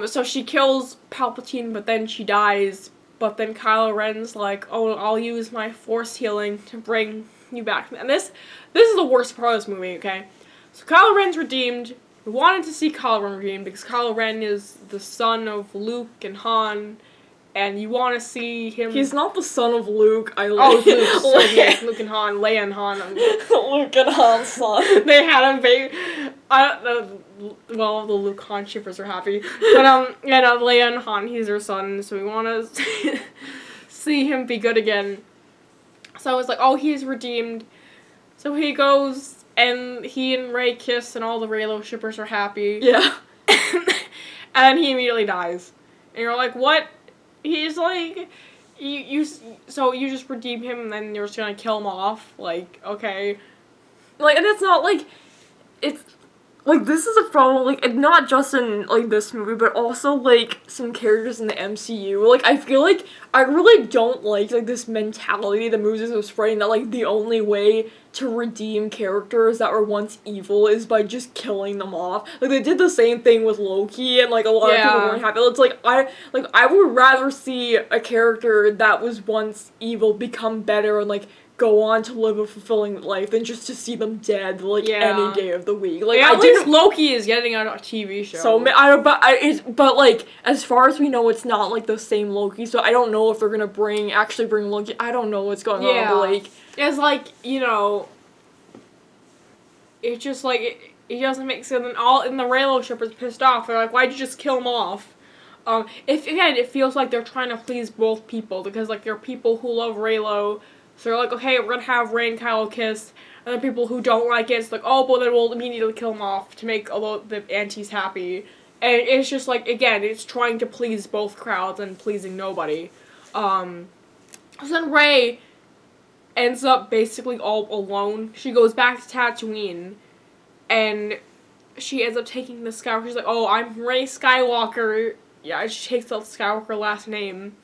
So she kills Palpatine, but then she dies. But then Kylo Ren's like, oh, I'll use my Force healing to bring you back. And this is the worst part of this movie, okay? So Kylo Ren's redeemed. We wanted to see Kylo Ren redeemed because Kylo Ren is the son of Luke and Han, and you want to see him... He's not the son of Luke. Luke. So yes, Luke and Han, Leia and Han. Luke and Han's son. They had a baby. Well, the Luke Han shippers are happy. But, Leia and Han, he's their son, so we want to see him be good again. So I was like, oh, he's redeemed. So he goes, and he and Rey kiss, and all the Reylo shippers are happy. Yeah. And then he immediately dies. And you're like, what? He's like, so you just redeem him, and then you're just gonna kill him off? Like, okay. Like, and it's not, like, it's... Like, this is a problem, like, not just in, like, this movie, but also, like, some characters in the MCU. Like, I feel like I really don't like, this mentality the movies are spreading that, like, the only way to redeem characters that were once evil is by just killing them off. Like, they did the same thing with Loki, and, like, a lot of people weren't happy. It's like, I would rather see a character that was once evil become better and, like, go on to live a fulfilling life than just to see them dead, like, any day of the week. Like, at least Loki is getting out a TV show. So, but, like, as far as we know, it's not, like, the same Loki, so I don't know if they're gonna actually bring Loki. I don't know what's going on, but, like... It's, like, it's just, like, it doesn't make sense, and the Reylo shippers pissed off. They're like, why'd you just kill him off? It feels like they're trying to please both people, because, like, there are people who love Reylo. So they're like, okay, we're gonna have Rey and Kylo kiss, and then people who don't like it, it's like, oh, but then we'll immediately kill them off to make all the antis happy. And it's just like, again, it's trying to please both crowds and pleasing nobody. So then Rey ends up basically all alone. She goes back to Tatooine, and she ends up taking the Skywalker. She's like, oh, I'm Rey Skywalker. Yeah, she takes the Skywalker last name.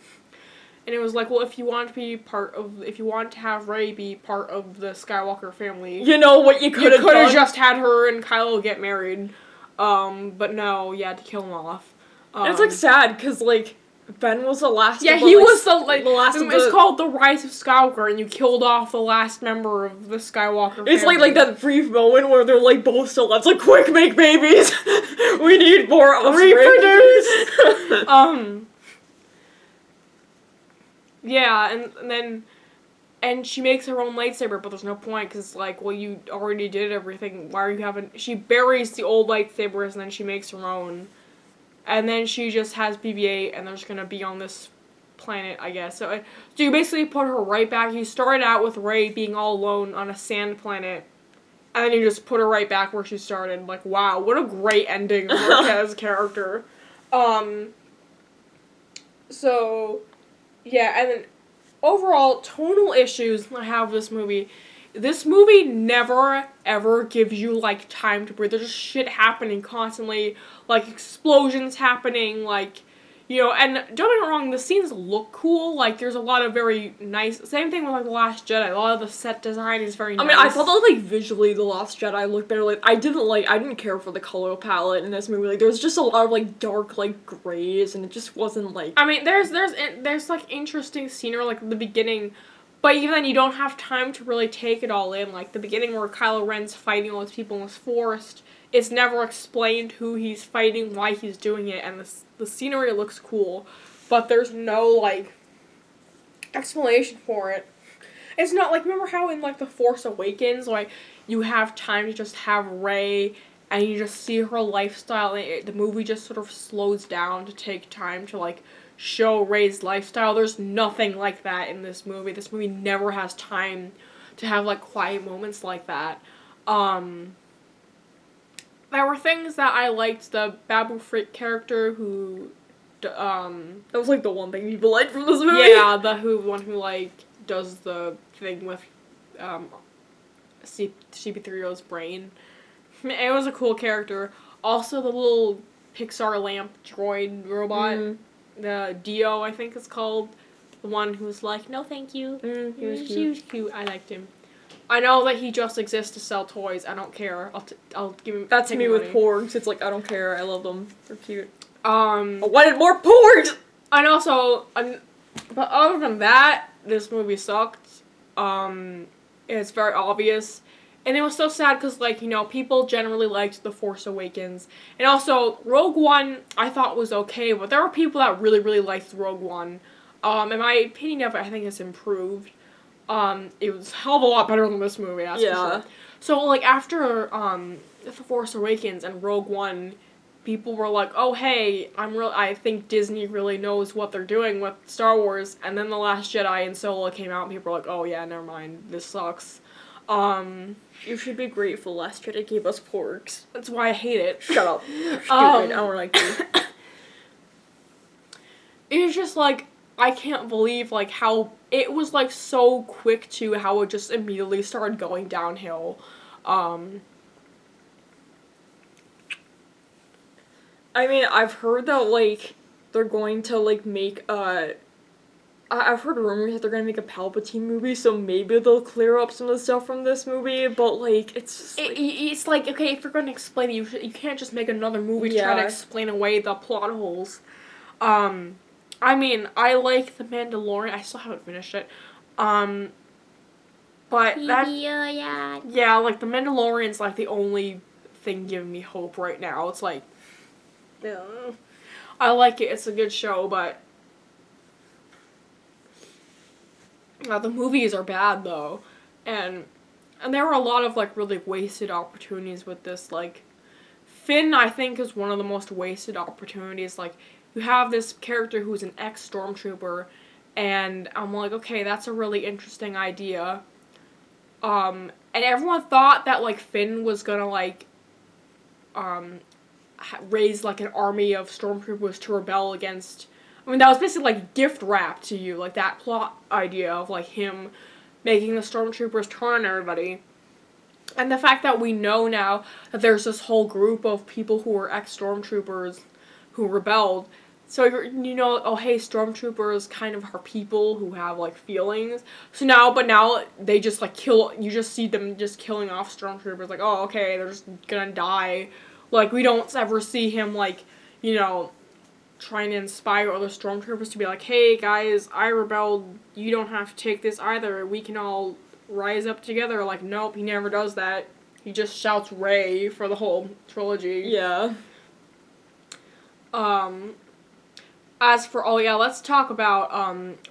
And it was like, well, if you want to have Rey be part of the Skywalker family, you know what you could have just had her and Kylo get married. But no, you had to kill him off. It's, like, sad, because, like, Ben was the last. Yeah, he was the last. It's called The Rise of Skywalker, and you killed off the last member of the Skywalker family. It's like that brief moment where they're like both still alive. It's like, quick, make babies. We need more reproduce. Yeah, and then. And she makes her own lightsaber, but there's no point, because it's like, well, you already did everything. Why are you having... She buries the old lightsabers, and then she makes her own. And then she just has BB-8, and they're just gonna be on this planet, I guess. So you basically put her right back. You started out with Rey being all alone on a sand planet, and then you just put her right back where she started. Like, wow, what a great ending for Marquez's character. So, yeah, and then... Overall, tonal issues I have with this movie. This movie never, ever gives you, like, time to breathe. There's just shit happening constantly. Like, explosions happening, like, you know, and don't get me wrong, the scenes look cool. Like, there's a lot of very nice... Same thing with, like, The Last Jedi. A lot of the set design is very nice. I mean, I thought that, like, visually The Last Jedi looked better. Like, I didn't care for the color palette in this movie. Like, there was just a lot of, like, dark, like, grays, and it just wasn't, like... I mean, there's like, interesting scenery, like, at the beginning, but even then, you don't have time to really take it all in. Like, the beginning where Kylo Ren's fighting all those people in this forest, it's never explained who he's fighting, why he's doing it, and the scenery looks cool, but there's no, like, explanation for it. It's not, like, remember how in, like, The Force Awakens, like, you have time to just have Rey, and you just see her lifestyle, and the movie just sort of slows down to take time to, like, show Rey's lifestyle. There's nothing like that in this movie. This movie never has time to have, like, quiet moments like that. There were things that I liked. The Babu Frick character who, that was, like, the one thing people liked from this movie. Yeah, the one who, like, does the thing with, CP3O's brain. It was a cool character. Also, the little Pixar lamp droid robot, the Dio, I think it's called, the one who's like, no thank you. He was cute. I liked him. I know that he just exists to sell toys. I don't care. I'll give him. That's me with porgs. It's like, I don't care. I love them. They're cute. I wanted more porgs! And also, but other than that, this movie sucked. It's very obvious. And it was so sad because, like, you know, people generally liked The Force Awakens. And also, Rogue One, I thought was okay, but there were people that really, really liked Rogue One. In my opinion of it, I think it's improved. It was a hell of a lot better than this movie, that's for sure. So, like, after, The Force Awakens and Rogue One, people were like, oh, hey, I think Disney really knows what they're doing with Star Wars. And then The Last Jedi and Solo came out, and people were like, oh, yeah, never mind, this sucks. You should be grateful Last Jedi gave us porgs. That's why I hate it. Shut up. Stupid. I don't like you. It was just, like, I can't believe, like, how it was, like, so quick, to how it just immediately started going downhill. I mean, I've heard that, like, they're going to, like, make, I've heard rumors that they're gonna make a Palpatine movie, so maybe they'll clear up some of the stuff from this movie, but, like, it's just, like... It's like, okay, if you're gonna explain it, you can't just make another movie to try to explain away the plot holes. I mean, I like The Mandalorian. I still haven't finished it. But that... Yeah, like, The Mandalorian's, like, the only thing giving me hope right now. It's like... I like it. It's a good show, but... the movies are bad, though. And there were a lot of, like, really wasted opportunities with this. Like, Finn, I think, is one of the most wasted opportunities. Like, you have this character who's an ex-stormtrooper, and I'm like, okay, that's a really interesting idea. And everyone thought that, like, Finn was gonna, like, raise, like, an army of stormtroopers to rebel against... I mean, that was basically, like, gift wrapped to you, like, that plot idea of, like, him making the stormtroopers turn on everybody. And the fact that we know now that there's this whole group of people who are ex-stormtroopers who rebelled. So, you know, oh, hey, stormtroopers kind of are people who have, like, feelings. So now they just, like, you just see them just killing off stormtroopers. Like, oh, okay, they're just gonna die. Like, we don't ever see him, like, you know... trying to inspire other stormtroopers to be like, hey guys, I rebelled, you don't have to take this either, we can all rise up together. Like, nope, he never does that. He just shouts Rey for the whole trilogy. Yeah. As for, let's talk about,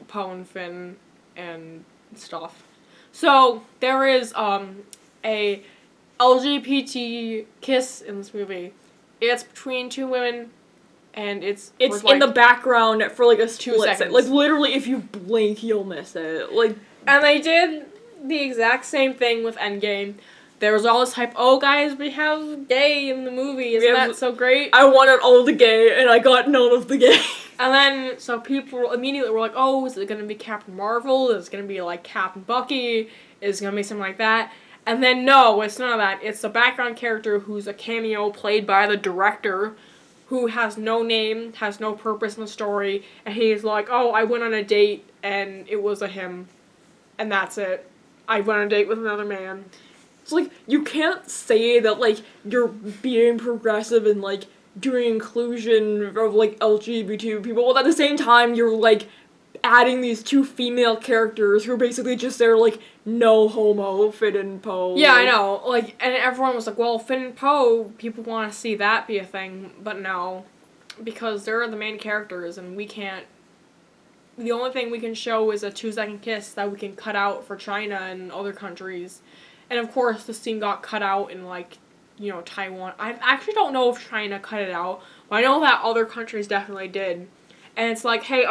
Poe and Finn and stuff. So, there is, a LGBT kiss in this movie. It's between two women, and it's in the background for, like, a 2 seconds. Like, literally, if you blink, you'll miss it. Like, and they did the exact same thing with Endgame. There was all this hype, oh guys, we have gay in the movie, isn't that so great? I wanted all the gay, and I got none of the gay. And then, so people immediately were like, oh, is it gonna be Captain Marvel? Is it gonna be, like, Captain Bucky? Is it gonna be something like that? And then, no, it's none of that. It's a background character who's a cameo played by the director, who has no name, has no purpose in the story, and he's like, oh, I went on a date, and it was a him, and that's it. I went on a date with another man. It's like, you can't say that, like, you're being progressive and, like, doing inclusion of, like, LGBT people, but at the same time, you're, like, adding these 2 female characters who are basically just there, like, no homo, Finn and Poe. Yeah, I know. Like, and everyone was like, well, Finn and Poe, people want to see that be a thing, but no. Because they're the main characters, and we can't... The only thing we can show is a 2-second kiss that we can cut out for China and other countries. And of course, the scene got cut out in, like, you know, Taiwan. I actually don't know if China cut it out, but I know that other countries definitely did. And it's like, hey,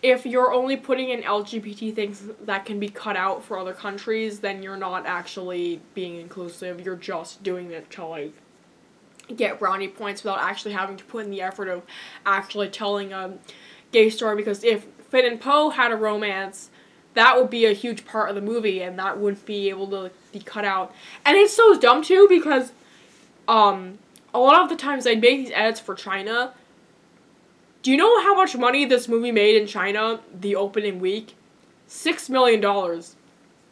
if you're only putting in LGBT things that can be cut out for other countries, then you're not actually being inclusive. You're just doing it to, like, get brownie points without actually having to put in the effort of actually telling a gay story. Because if Finn and Poe had a romance, that would be a huge part of the movie, and that wouldn't be able to be cut out. And it's so dumb, too, because a lot of the times I'd make these edits for China. Do you know how much money this movie made in China the opening week? $6 million.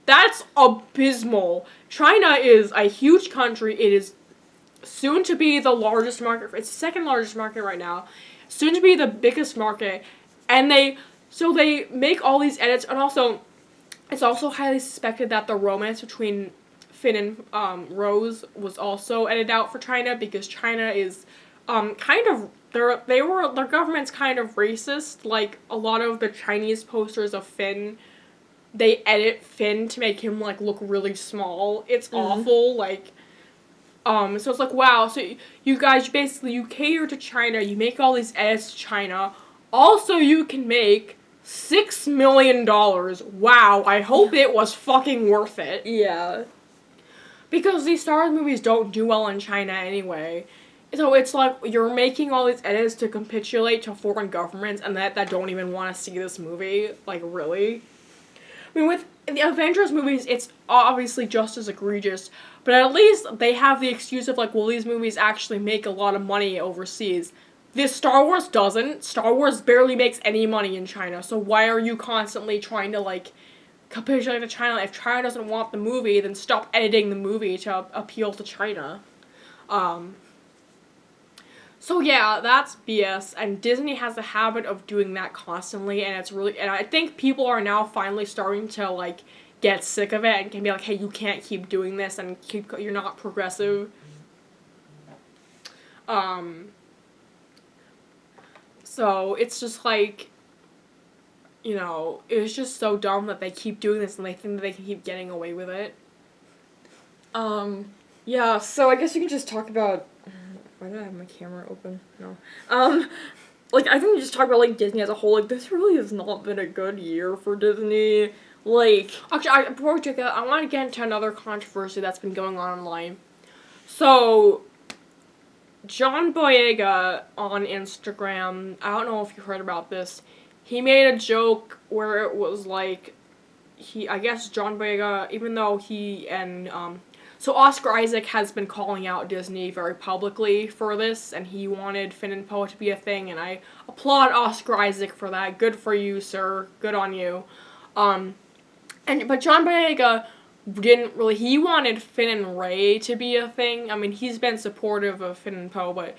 That's abysmal. China is a huge country. It is soon to be the largest market. It's the second largest market right now. Soon to be the biggest market. And they make all these edits, and also, it's also highly suspected that the romance between Finn and Rose was also edited out for China, because China is kind of... Their government's kind of racist. Like, a lot of the Chinese posters of Finn, they edit Finn to make him, like, look really small. It's awful, like, so it's like, wow, so you guys, basically, you cater to China, you make all these edits to China, also you can make $6 million. Wow, I hope it was fucking worth it. Yeah. Because these Star Wars movies don't do well in China anyway. So it's like, you're making all these edits to capitulate to foreign governments and that don't even want to see this movie. Like, really? I mean, with the Avengers movies, it's obviously just as egregious, but at least they have the excuse of, like, well, these movies actually make a lot of money overseas. This Star Wars doesn't. Star Wars barely makes any money in China, so why are you constantly trying to, like, capitulate to China? If China doesn't want the movie, then stop editing the movie to appeal to China. So yeah, that's BS, and Disney has a habit of doing that constantly, and I think people are now finally starting to, like, get sick of it and can be like, hey, you can't keep doing this, and you're not progressive. So it's just like, you know, it's just so dumb that they keep doing this and they think that they can keep getting away with it. Yeah, so I guess we can just talk about... Why did I have my camera open? No. Like, I think we just talk about, like, Disney as a whole. Like, this really has not been a good year for Disney. Like... Actually, before we take that, I want to get into another controversy that's been going on online. So, John Boyega on Instagram, I don't know if you heard about this, he made a joke where it was like, I guess John Boyega, even though he and, so Oscar Isaac has been calling out Disney very publicly for this, and he wanted Finn and Poe to be a thing, and I applaud Oscar Isaac for that. Good for you, sir. Good on you. But John Boyega didn't really, he wanted Finn and Rey to be a thing. I mean, he's been supportive of Finn and Poe, but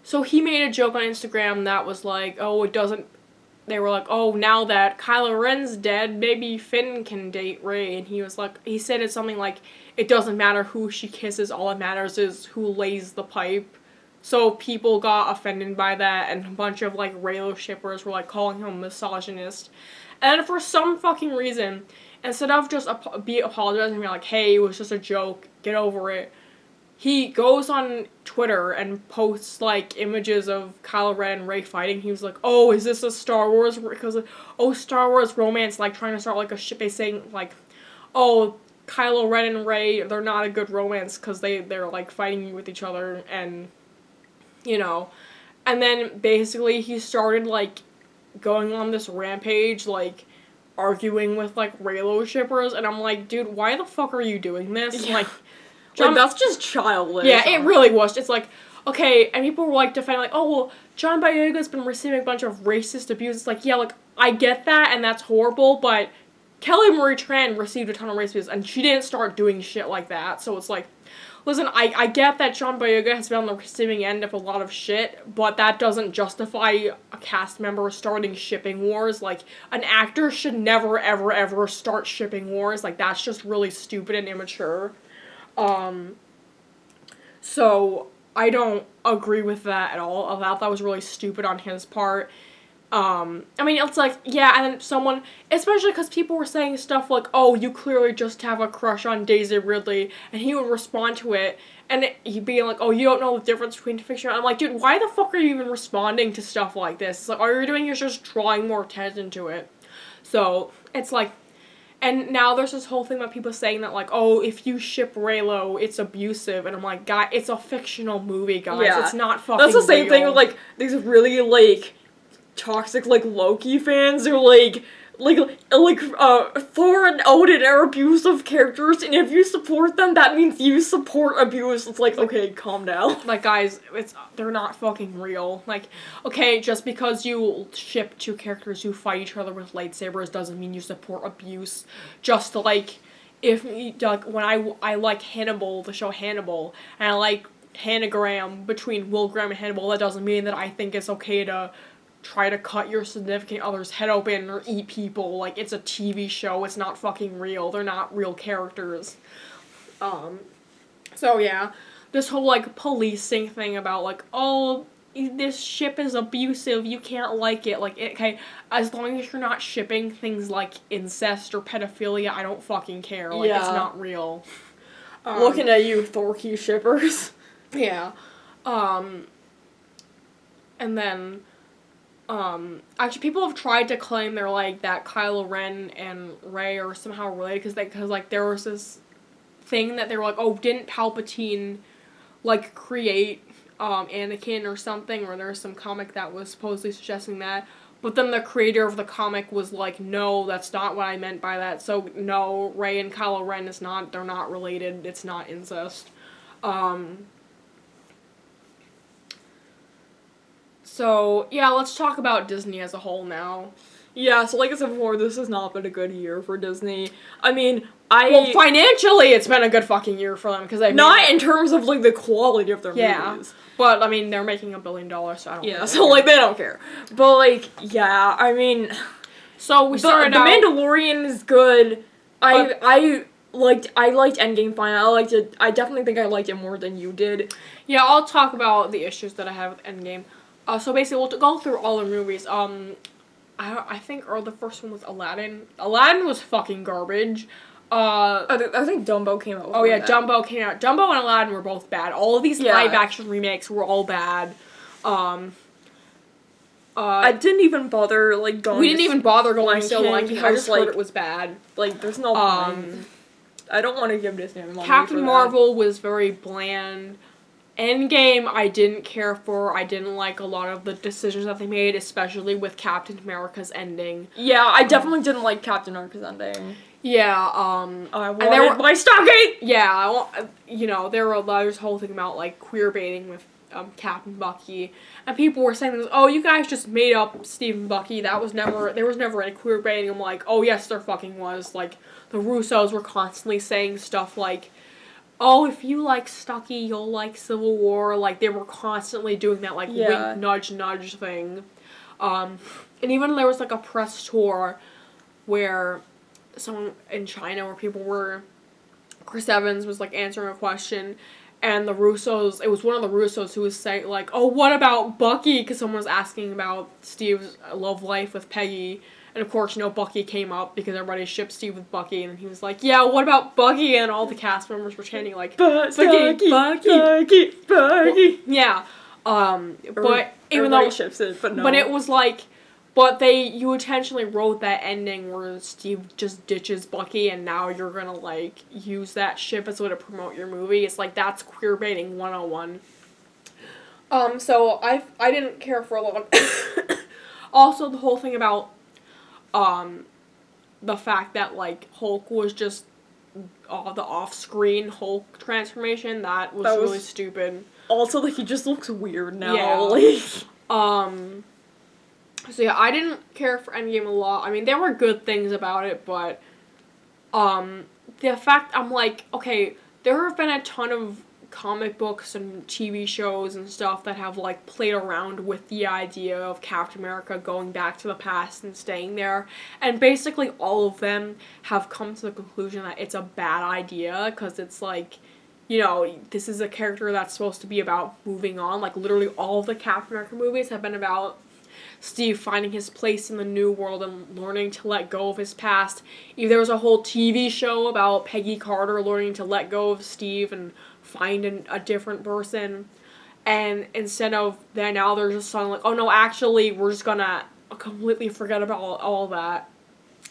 So he made a joke on Instagram that was like, oh, it doesn't... They were like, oh, now that Kylo Ren's dead, maybe Finn can date Rey. And he was like... He said it's something like, it doesn't matter who she kisses, all that matters is who lays the pipe. So people got offended by that, and a bunch of, like, Reylo shippers were, like, calling him a misogynist. And for some fucking reason, instead of just apologizing and being like, hey, it was just a joke, get over it, he goes on Twitter and posts, like, images of Kylo Ren and Rey fighting. He was like, oh, is this a Star Wars, because, oh, Star Wars romance, like, trying to start, like, a ship, they saying, like, oh, Kylo Ren and Rey, they're not a good romance, because they're, like, fighting with each other, and, you know, and then, basically, he started, like, going on this rampage, like, arguing with, like, Reylo shippers, and I'm like, dude, why the fuck are you doing this? Yeah. Like, that's just childish. Yeah, it really was. It's like, okay, and people were, like, defending, like, oh, well, John Boyega's been receiving a bunch of racist abuse. It's like, yeah, like, I get that, and that's horrible, but Kelly Marie Tran received a ton of racist abuse, and she didn't start doing shit like that, so it's like, listen, I get that John Boyega has been on the receiving end of a lot of shit, but that doesn't justify a cast member starting shipping wars. Like, an actor should never, ever, ever start shipping wars. Like, that's just really stupid and immature. So, I don't agree with that at all. I thought that was really stupid on his part. I mean, it's like, yeah, and then someone, especially because people were saying stuff like, oh, you clearly just have a crush on Daisy Ridley, and he would respond to it, and he'd be like, oh, you don't know the difference between fiction. I'm like, dude, why the fuck are you even responding to stuff like this? It's like, all you're doing is just drawing more attention to it. So, it's like, and now there's this whole thing about people saying that, like, oh, if you ship Reylo, it's abusive, and I'm like, guy, it's a fictional movie, guys. Yeah. It's not fucking That's the same real. thing with, like, these really, like, toxic, like, Loki fans are, like, Thor and Odin are abusive characters, and if you support them, that means you support abuse. It's like, okay, calm down. Like, guys, they're not fucking real. Like, okay, just because you ship two characters who fight each other with lightsabers doesn't mean you support abuse. Just like, if, like, when I like Hannibal, the show Hannibal, and I like Hanagram between Will Graham and Hannibal, that doesn't mean that I think it's okay to try to cut your significant other's head open or eat people. Like, it's a TV show, it's not fucking real. They're not real characters. So yeah, this whole, like, policing thing about, like, oh, this ship is abusive, you can't like it. Like, okay, as long as you're not shipping things like incest or pedophilia, I don't fucking care. Like, yeah. It's not real. Looking at you, Thorkey shippers. Yeah. And then, actually, people have tried to claim they're, like, that Kylo Ren and Rey are somehow related, because, like, there was this thing that they were like, oh, didn't Palpatine, like, create, Anakin or something, or there was some comic that was supposedly suggesting that, but then the creator of the comic was like, no, that's not what I meant by that, so, no, Rey and Kylo Ren they're not related, it's not incest. So, yeah, let's talk about Disney as a whole now. Yeah, so like I said before, this has not been a good year for Disney. I mean, well, financially, it's been a good fucking year for them, because they've not in terms of, like, the quality of their movies. But, I mean, they're making $1 billion, so I don't Yeah, so, like, they don't care. But, like, yeah, I mean... So, we started out... The Mandalorian is good. I liked Endgame fine. I liked it. I definitely think I liked it more than you did. Yeah, I'll talk about the issues that I have with Endgame. So basically, we'll go through all the movies. I think the first one was Aladdin. Aladdin was fucking garbage. I think Dumbo came out. Oh yeah, that. Dumbo came out. Dumbo and Aladdin were both bad. All of these live action remakes were all bad. I didn't even bother going. We didn't even bother going to Lion King. I just heard it was bad. Like, there's no point. I don't want to give Disney money Captain for Marvel was very bland. Endgame, I didn't care for. I didn't like a lot of the decisions that they made, especially with Captain America's ending. Yeah, I definitely didn't like Captain America's ending. Yeah, I wanted my stocking! Yeah, there's this whole thing about, like, queer baiting with Captain Bucky, and people were saying, oh, you guys just made up Stephen Bucky, there was never any queer baiting. I'm like, oh yes, there fucking was. Like, the Russos were constantly saying stuff like, oh, if you like Stucky, you'll like Civil War. Like, they were constantly doing that, like, wink, nudge, nudge thing. And even there was, like, a press tour where someone in China where people were, Chris Evans was, like, answering a question, and the Russos, it was one of the Russos who was saying, like, oh, what about Bucky? Because someone was asking about Steve's love life with Peggy. And of course, Bucky came up because everybody shipped Steve with Bucky, and he was like, yeah, what about Bucky? And all the cast members were chanting, like, Bucky. Well, yeah. But even though, ships it, but no. But it was like, but you intentionally wrote that ending where Steve just ditches Bucky, and now you're gonna, like, use that ship as a way to promote your movie. It's like, that's queer baiting 101. So I didn't care for a lot. Also, the whole thing about the fact that, like, Hulk was just the off-screen Hulk transformation, that was really stupid. Also, like, he just looks weird now. Yeah. Like, so yeah, I didn't care for Endgame a lot. I mean, there were good things about it, but the fact, I'm like, okay, there have been a ton of comic books and TV shows and stuff that have, like, played around with the idea of Captain America going back to the past and staying there, and basically all of them have come to the conclusion that it's a bad idea, because it's like, this is a character that's supposed to be about moving on. Like, literally all of the Captain America movies have been about Steve finding his place in the new world and learning to let go of his past. There was a whole TV show about Peggy Carter learning to let go of Steve and find a different person. And instead of that, now they're just saying, like, oh no, actually, we're just gonna completely forget about all that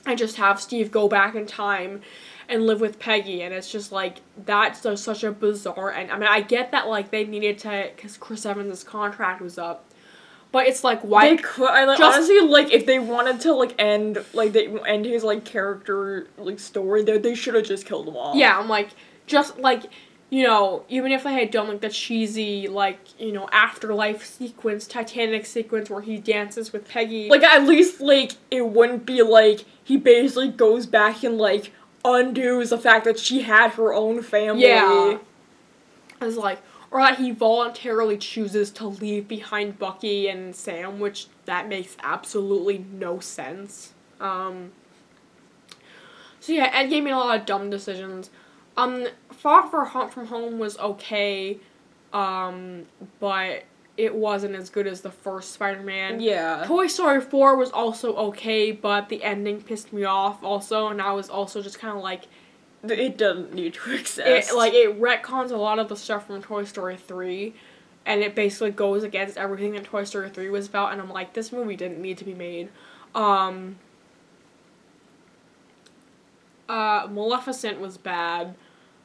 and just have Steve go back in time and live with Peggy. And it's just like, that's just such a bizarre, and I mean, I get that, like, they needed to, because Chris Evans' contract was up, but it's like, why? They could, honestly, like, if they wanted to, like, end his, like, character, like, story, they should have just killed him off. Yeah, I'm like, just, like, even if they had done, like, the cheesy, like, afterlife sequence, Titanic sequence where he dances with Peggy. Like, at least, like, it wouldn't be, like, he basically goes back and, like, undoes the fact that she had her own family. Yeah. It's like, or that he voluntarily chooses to leave behind Bucky and Sam, which that makes absolutely no sense. So yeah, Endgame made a lot of dumb decisions. Far From Home was okay, but it wasn't as good as the first Spider-Man. Yeah. Toy Story 4 was also okay, but the ending pissed me off also, and I was also just kind of like, it doesn't need to exist. It retcons a lot of the stuff from Toy Story 3, and it basically goes against everything that Toy Story 3 was about, and I'm like, this movie didn't need to be made. Maleficent was bad.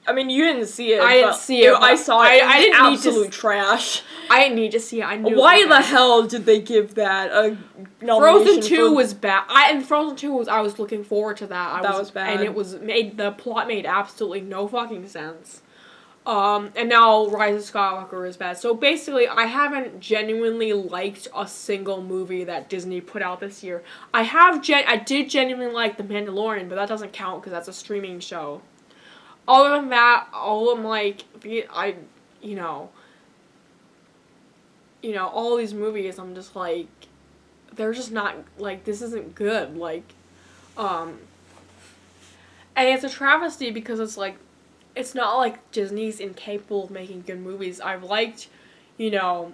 I mean, you didn't see it. I didn't see it. I saw it. I didn't absolute need to, trash. I didn't need to see it. I knew. Why the hell did they give that a nomination? Frozen 2 was bad. And Frozen 2 was. I was looking forward to that. That was bad. And it was made. The plot made absolutely no fucking sense. And now Rise of Skywalker is bad. So basically, I haven't genuinely liked a single movie that Disney put out this year. I did genuinely like The Mandalorian, but that doesn't count because that's a streaming show. Other than that, all of them, like, all these movies, I'm just like, they're just not, like, this isn't good, like, and it's a travesty because it's like, it's not like Disney's incapable of making good movies. I've liked, a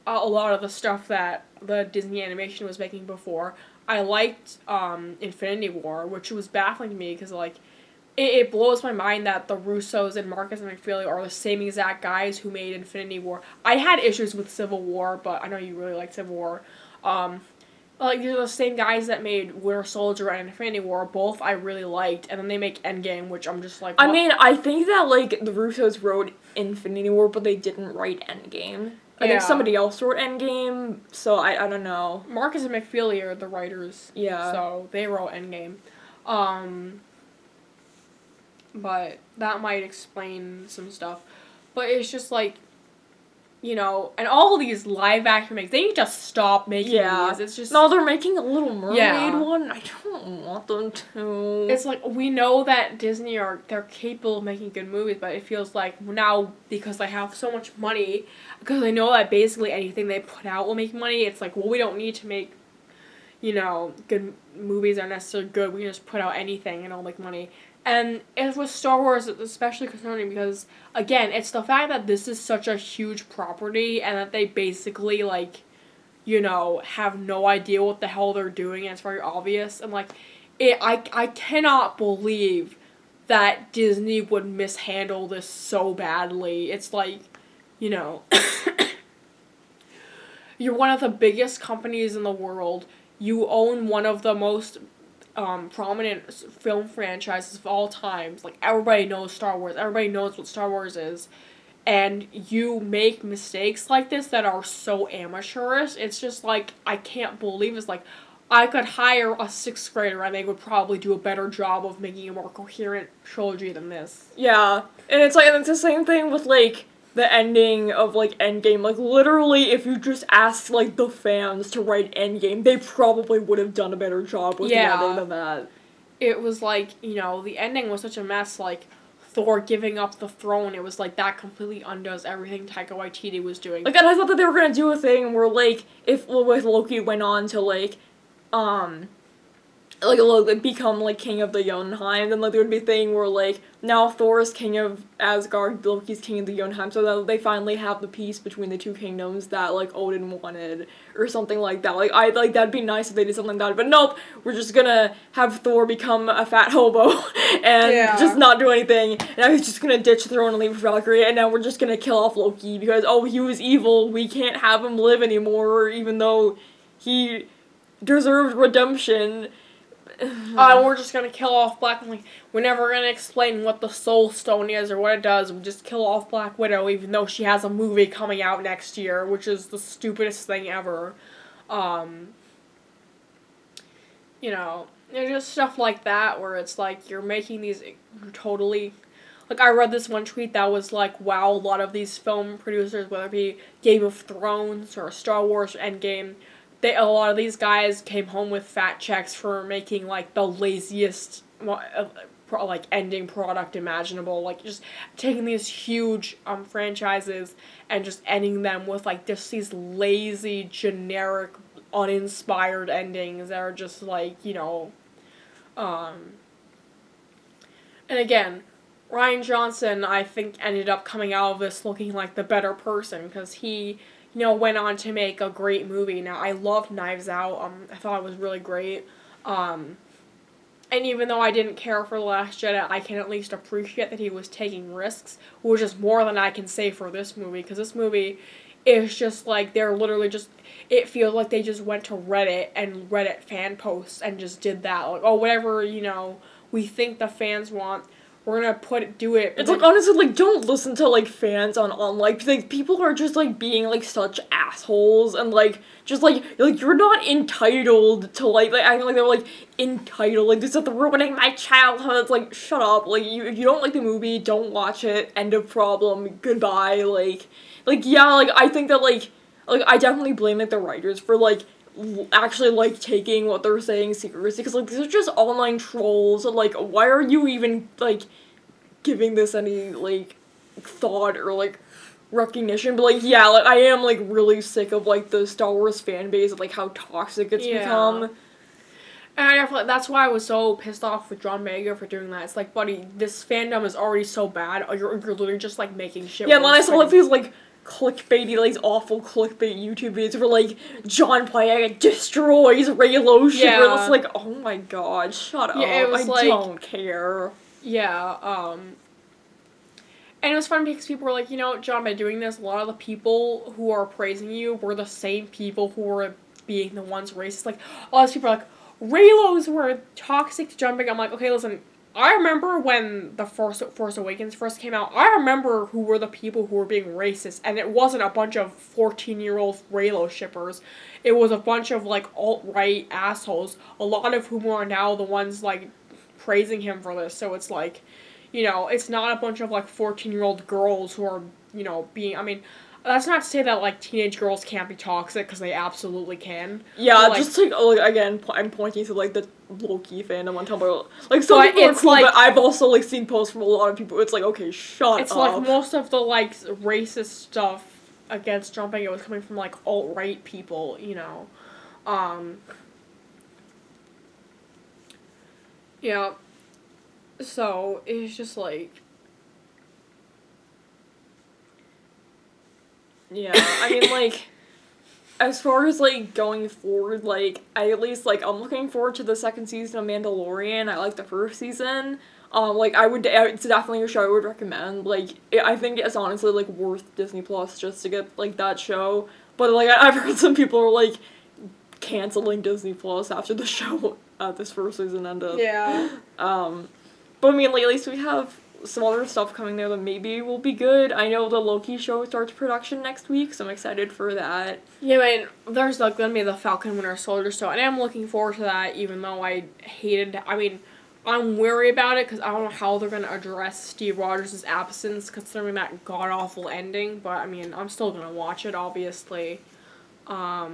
lot of the stuff that the Disney animation was making before. I liked, Infinity War, which was baffling to me because, like, it blows my mind that the Russos and Marcus and McFeely are the same exact guys who made Infinity War. I had issues with Civil War, but I know you really like Civil War. Like, they're the same guys that made Winter Soldier and Infinity War. Both I really liked, and then they make Endgame, which I'm just like, what? I mean, I think that, like, the Russos wrote Infinity War, but they didn't write Endgame. I think somebody else wrote Endgame, so I don't know. Marcus and McFeely are the writers. Yeah. So they wrote Endgame. But that might explain some stuff. But it's just like, you know, and all of these live action makes, they need to stop making these. It's just... No, they're making a Little Mermaid one. I don't want them to. It's like, we know that Disney they're capable of making good movies, but it feels like now, because they have so much money, because they know that basically anything they put out will make money, it's like, well, we don't need to make, you know, good movies are necessarily good. We can just put out anything and it'll make money. And it with Star Wars, it's especially concerning because, again, it's the fact that this is such a huge property and that they basically, like, you know, have no idea what the hell they're doing, and it's very obvious. And, like, I cannot believe that Disney would mishandle this so badly. It's like, you know, you're one of the biggest companies in the world. You own one of the most prominent film franchises of all times. Like, everybody knows Star Wars. Everybody knows what Star Wars is. And you make mistakes like this that are so amateurish. It's just like, I can't believe it's like, I could hire a 6th grader and they would probably do a better job of making a more coherent trilogy than this. Yeah. And it's like, and it's the same thing with, like, the ending of, like, Endgame. Like, literally, if you just asked, like, the fans to write Endgame, they probably would have done a better job with the ending than that. It was like, you know, the ending was such a mess, like, Thor giving up the throne, it was like, that completely undoes everything Taika Waititi was doing. Like, and I thought that they were gonna do a thing where, like, if Loki went on to, like, become, like, king of the Jotunheim, then, like, there would be a thing where, like, now Thor is king of Asgard, Loki's king of the Jotunheim, so that they finally have the peace between the two kingdoms that, like, Odin wanted, or something like that. Like, that'd be nice if they did something like that, but nope, we're just gonna have Thor become a fat hobo, and just not do anything, and now he's just gonna ditch the throne and leave Valkyrie, and now we're just gonna kill off Loki, because, oh, he was evil, we can't have him live anymore, even though he deserved redemption. We're just gonna kill off Black Widow. We're never gonna explain what the Soul Stone is or what it does. We just kill off Black Widow, even though she has a movie coming out next year, which is the stupidest thing ever. You know, there's just stuff like that where it's like you're making these totally. Like, I read this one tweet that was like, wow, a lot of these film producers, whether it be Game of Thrones or Star Wars or Endgame, a lot of these guys came home with fat checks for making, like, the laziest, like, ending product imaginable. Like, just taking these huge franchises and just ending them with, like, just these lazy, generic, uninspired endings that are just, like, you know, and again, Rian Johnson, I think, ended up coming out of this looking like the better person, because he, you know, went on to make a great movie. Now, I loved Knives Out. I thought it was really great. And even though I didn't care for The Last Jedi, I can at least appreciate that he was taking risks, which is more than I can say for this movie, because this movie is just like, they're literally just, it feels like they just went to Reddit and Reddit fan posts and just did that. Like, oh, whatever, you know, we think the fans want, we're gonna do it. It's like, honestly, like, don't listen to, like, fans on like, people are just, like, being, like, such assholes, and, like, just, like, you're not entitled to, like, acting like they're, like, entitled, like, this is ruining my childhood. It's like, shut up, like, if you don't like the movie, don't watch it, end of problem, goodbye, like, yeah, like, I think that, like, I definitely blame, like, the writers for, like, actually, like, taking what they're saying seriously, because, like, these are just online trolls, and, like, why are you even, like, giving this any, like, thought or, like, recognition? But, like, yeah, like, I am, like, really sick of, like, the Star Wars fan base, and, like, how toxic it's become. And I definitely, that's why I was so pissed off with John Boyega for doing that. It's like, buddy, this fandom is already so bad, you're literally just, like, making shit worse. Yeah, and then I saw, like, these, like, clickbaity, like, awful clickbait YouTube videos where, like, John Boyega destroys Reylo shipper. It's like, oh my god, shut up. I don't care. Yeah, and it was fun because people were like, you know, John, by doing this, a lot of the people who are praising you were the same people who were being the ones racist. Like, all these people are like, Reylos were toxic to John Boyega. I'm like, okay, listen, I remember when the Force Awakens first came out, I remember who were the people who were being racist, and it wasn't a bunch of 14-year-old Reylo shippers. It was a bunch of, like, alt-right assholes, a lot of whom are now the ones, like, praising him for this. So it's like, you know, it's not a bunch of, like, 14-year-old girls who are, you know, being, I mean, That's not to say that, like, teenage girls can't be toxic, because they absolutely can. Yeah, but, just, like, again, I'm pointing to, like, the low-key fandom on Tumblr. Like, some people are cool, but I've also, like, seen posts from a lot of people. It's like, okay, shut up. It's like, most of the, like, racist stuff against jumping, it was coming from, like, alt-right people, you know. Yeah. So, it's just, like... Yeah, I mean, like, as far as, like, going forward, like, I'm looking forward to the second season of Mandalorian. I like the first season. It's definitely a show I would recommend. Like, I think it's honestly, like, worth Disney Plus just to get, like, that show. But, like, I've heard some people are, like, canceling Disney Plus after the show, this first season ended. Yeah. But, I mean, like, at least we have some other stuff coming there that maybe will be good. I know the Loki show starts production next week, so I'm excited for that. Yeah, I mean, there's, like, gonna be the Falcon Winter Soldier show, and I'm looking forward to that, even though I'm worried about it, because I don't know how they're gonna address Steve Rogers' absence, considering that god-awful ending, but, I mean, I'm still gonna watch it, obviously. But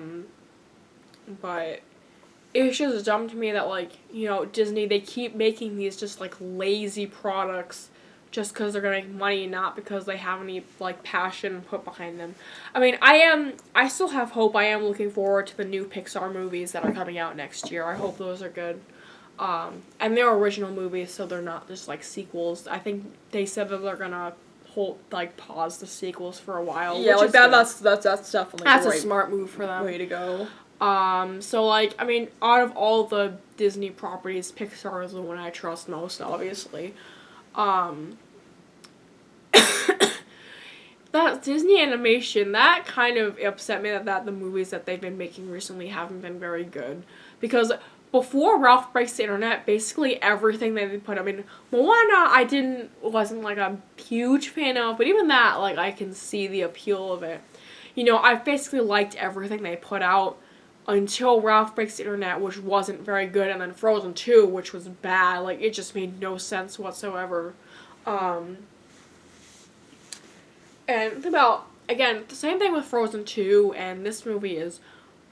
it's just dumb to me that, like, you know, Disney, they keep making these just, like, lazy products just because they're gonna make money, not because they have any, like, passion put behind them. I mean, I still have hope. I am looking forward to the new Pixar movies that are coming out next year. I hope those are good. And they're original movies, so they're not just, like, sequels. I think they said that they're gonna pause the sequels for a while. Yeah, like, that's definitely that's a smart move for them. Way to go. So, like, I mean, out of all the Disney properties, Pixar is the one I trust most, obviously. That Disney animation, that kind of upset me that the movies that they've been making recently haven't been very good. Because before Ralph Breaks the Internet, basically everything that they put, I mean, Moana, wasn't, like, a huge fan of, but even that, like, I can see the appeal of it. You know, I've basically liked everything they put out until Ralph Breaks the Internet, which wasn't very good, and then Frozen 2, which was bad. Like, it just made no sense whatsoever. And again, the same thing with Frozen 2 and this movie is,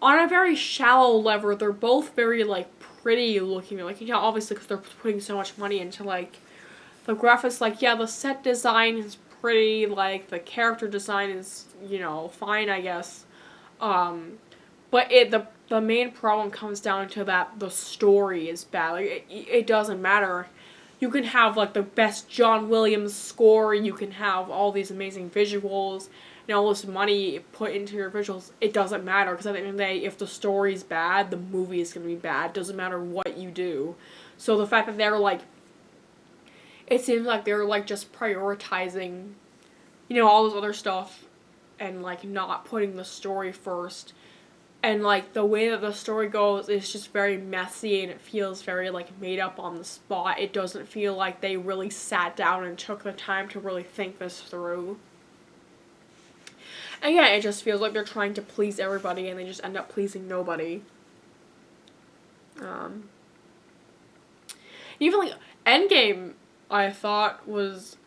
on a very shallow level, they're both very, like, pretty looking. Like, you know, obviously because they're putting so much money into, like, the graphics. Like, yeah, the set design is pretty, like, the character design is, you know, fine, I guess. But the main problem comes down to that the story is bad. Like, it doesn't matter. You can have, like, the best John Williams score, you can have all these amazing visuals, and all this money put into your visuals. It doesn't matter, because at the end of the day, if the story's bad, the movie is going to be bad. It doesn't matter what you do. So the fact that they're, like, it seems like they're, like, just prioritizing, you know, all this other stuff, and, like, not putting the story first. And, like, the way that the story goes is just very messy, and it feels very, like, made up on the spot. It doesn't feel like they really sat down and took the time to really think this through. And yeah, it just feels like they're trying to please everybody, and they just end up pleasing nobody. Even, like, Endgame, I thought was...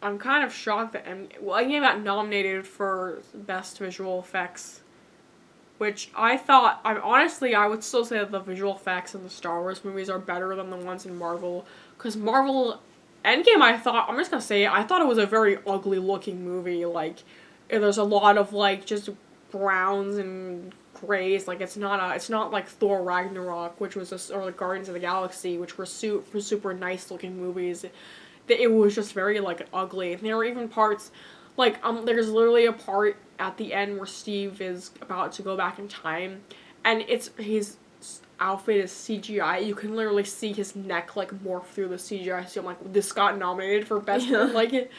I'm kind of shocked that Endgame got nominated for Best Visual Effects. Which I would still say that the visual effects in the Star Wars movies are better than the ones in Marvel. Because Marvel, Endgame, I thought it was a very ugly looking movie. Like, there's a lot of, like, just browns and grays. Like, it's not like Thor Ragnarok, which was or like Guardians of the Galaxy, which were super nice looking movies. It was just very, like, ugly. And there were even parts, like, there's literally a part at the end where Steve is about to go back in time, and his outfit is CGI. You can literally see his neck, like, morph through the CGI. So I'm like, this got nominated for best. Like, it.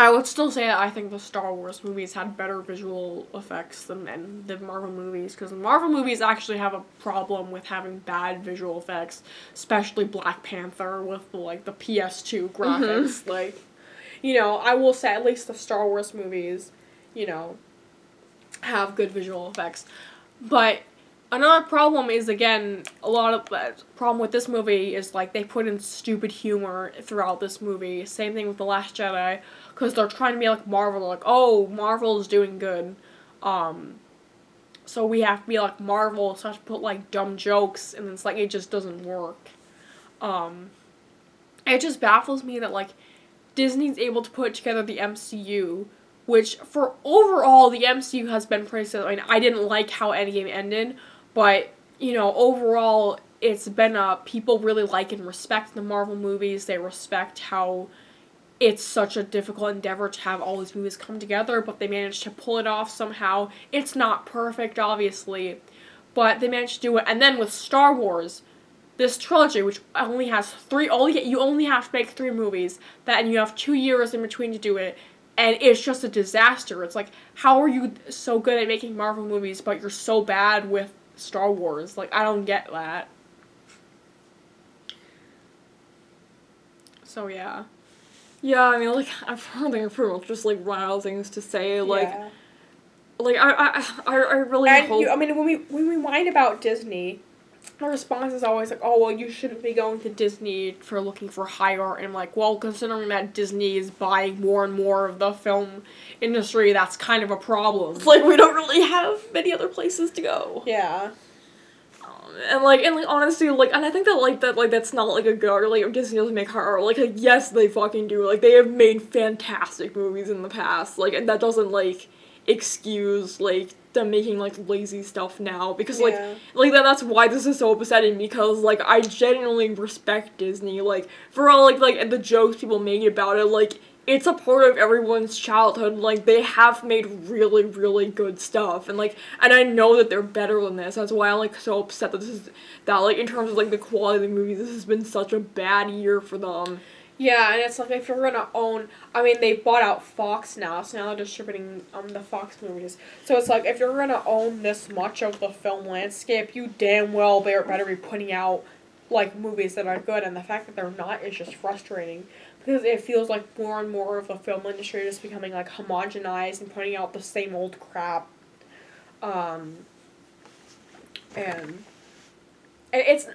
I would still say that I think the Star Wars movies had better visual effects than the Marvel movies, because the Marvel movies actually have a problem with having bad visual effects, especially Black Panther with, like, the PS2 graphics. Like, you know, I will say at least the Star Wars movies, you know, have good visual effects. But Another problem is, again, a lot of the problem with this movie is, like, they put in stupid humor throughout this movie. Same thing with The Last Jedi, because they're trying to be like Marvel. They're like, oh, Marvel's doing good. So we have to be like Marvel, so I have to put, like, dumb jokes, and it's like, it just doesn't work. It just baffles me that, like, Disney's able to put together the MCU, which, for overall, the MCU has been pretty good. I mean, I didn't like how Endgame ended, but, you know, overall, it's been, people really like and respect the Marvel movies. They respect how it's such a difficult endeavor to have all these movies come together, but they managed to pull it off somehow. It's not perfect, obviously, but they managed to do it. And then with Star Wars, this trilogy, which only has you only have to make 3 movies, and you have 2 years in between to do it, and it's just a disaster. It's like, how are you so good at making Marvel movies, but you're so bad with Star Wars? Like, I don't get that. So, yeah. Yeah, I mean, like, I've pretty much just, like, run out of things to say, like... Yeah. Like, I really hope... when we whine about Disney, the response is always like, oh, well, you shouldn't be going to Disney for looking for high art. And I'm like, well, considering that Disney is buying more and more of the film industry, that's kind of a problem. It's like, we don't really have many other places to go. Yeah. And honestly, like, and I think that that's not, like, a good, like, Disney doesn't make hard art. Like, yes, they fucking do. Like, they have made fantastic movies in the past. Like, and that doesn't, like, excuse, like, them making, like, lazy stuff now. Because, that's why this is so upsetting. Because, like, I genuinely respect Disney. Like, for all, like, the jokes people make about it, like, it's a part of everyone's childhood. Like, they have made really, really good stuff. And I know that they're better than this. That's why I'm, like, so upset that like, in terms of, like, the quality of the movie, this has been such a bad year for them. Yeah, and it's like, if you're gonna own... I mean, they bought out Fox now, so now they're distributing, the Fox movies. So it's like, if you're gonna own this much of the film landscape, you damn well better be putting out, like, movies that are good. And the fact that they're not is just frustrating. Because it feels like more and more of the film industry is becoming, like, homogenized and putting out the same old crap. And it's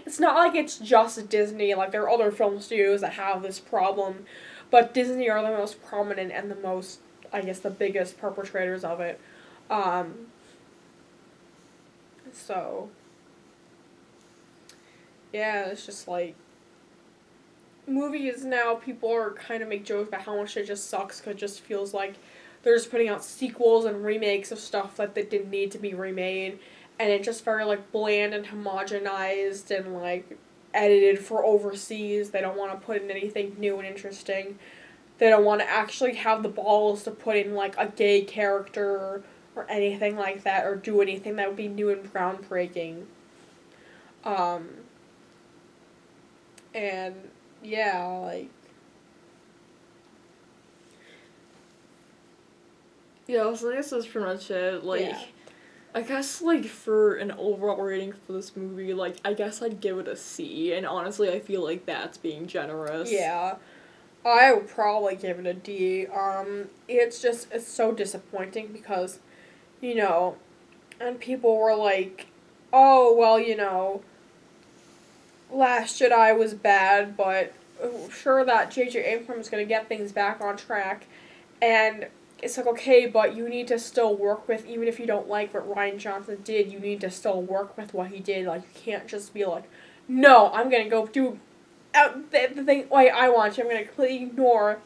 it's not like it's just Disney. Like, there are other film studios that have this problem, but Disney are the most prominent and the most, I guess, the biggest perpetrators of it. So, yeah, it's just like, movies now, people are kind of make jokes about how much it just sucks, because it just feels like they're just putting out sequels and remakes of stuff that didn't need to be remade, and it's just very, like, bland and homogenized and, like, edited for overseas. They don't want to put in anything new and interesting. They don't want to actually have the balls to put in, like, a gay character or anything like that, or do anything that would be new and groundbreaking. And yeah, like... Yeah, so I guess that's pretty much it. Like, yeah. I guess, like, for an overall rating for this movie, like, I guess I'd give it a C, and honestly, I feel like that's being generous. Yeah. I would probably give it a D. It's so disappointing because, you know, and people were like, oh, well, you know, Last Jedi was bad, but sure that J.J. Abrams is going to get things back on track, and it's like, okay, but you need to still work with, even if you don't like what Rian Johnson did, you need to still work with what he did. Like, you can't just be like, no, I'm going to go do the thing like I want to. I'm going to completely ignore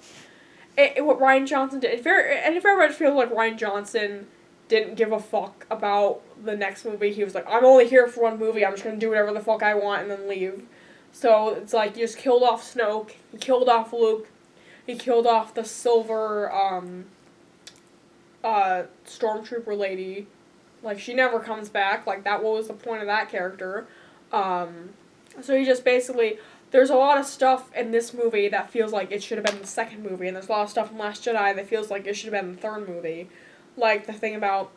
what Rian Johnson did. It very much feels like Rian Johnson didn't give a fuck about the next movie. He was like, I'm only here for one movie, I'm just going to do whatever the fuck I want and then leave. So it's like, you just killed off Snoke, he killed off Luke, he killed off the silver, stormtrooper lady. Like, she never comes back. Like, what was the point of that character? So he just basically, there's a lot of stuff in this movie that feels like it should have been the second movie, and there's a lot of stuff in Last Jedi that feels like it should have been the third movie. Like, the thing about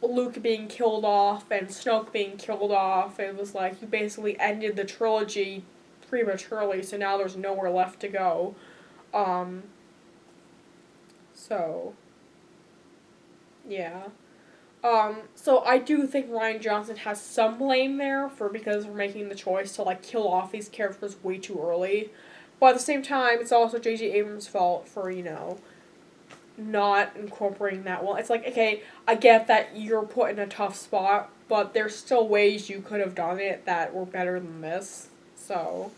Luke being killed off and Snoke being killed off, it was like, you basically ended the trilogy prematurely, so now there's nowhere left to go. So... yeah. So I do think Rian Johnson has some blame there because we're making the choice to, like, kill off these characters way too early. But at the same time, it's also J.J. Abrams' fault for, you know, not incorporating that well. It's like, okay, I get that you're put in a tough spot, but there's still ways you could have done it that were better than this. So,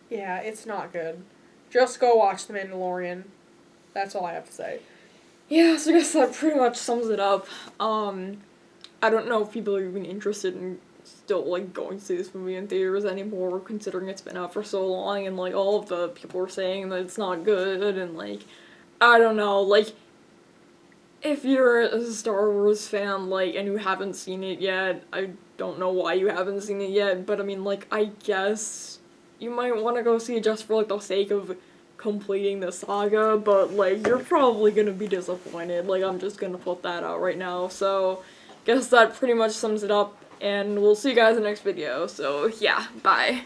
yeah, it's not good. Just go watch The Mandalorian. That's all I have to say. Yeah, so I guess that pretty much sums it up. I don't know if people are even interested in still, like, going to see this movie in theaters anymore, considering it's been out for so long, and, like, all of the people are saying that it's not good, and, like, I don't know, like, if you're a Star Wars fan, like, and you haven't seen it yet, I don't know why you haven't seen it yet, but I mean, like, I guess you might want to go see it just for, like, the sake of completing the saga, but, like, you're probably gonna be disappointed. Like, I'm just gonna put that out right now. So, guess that pretty much sums it up, and we'll see you guys in the next video. So, yeah, bye.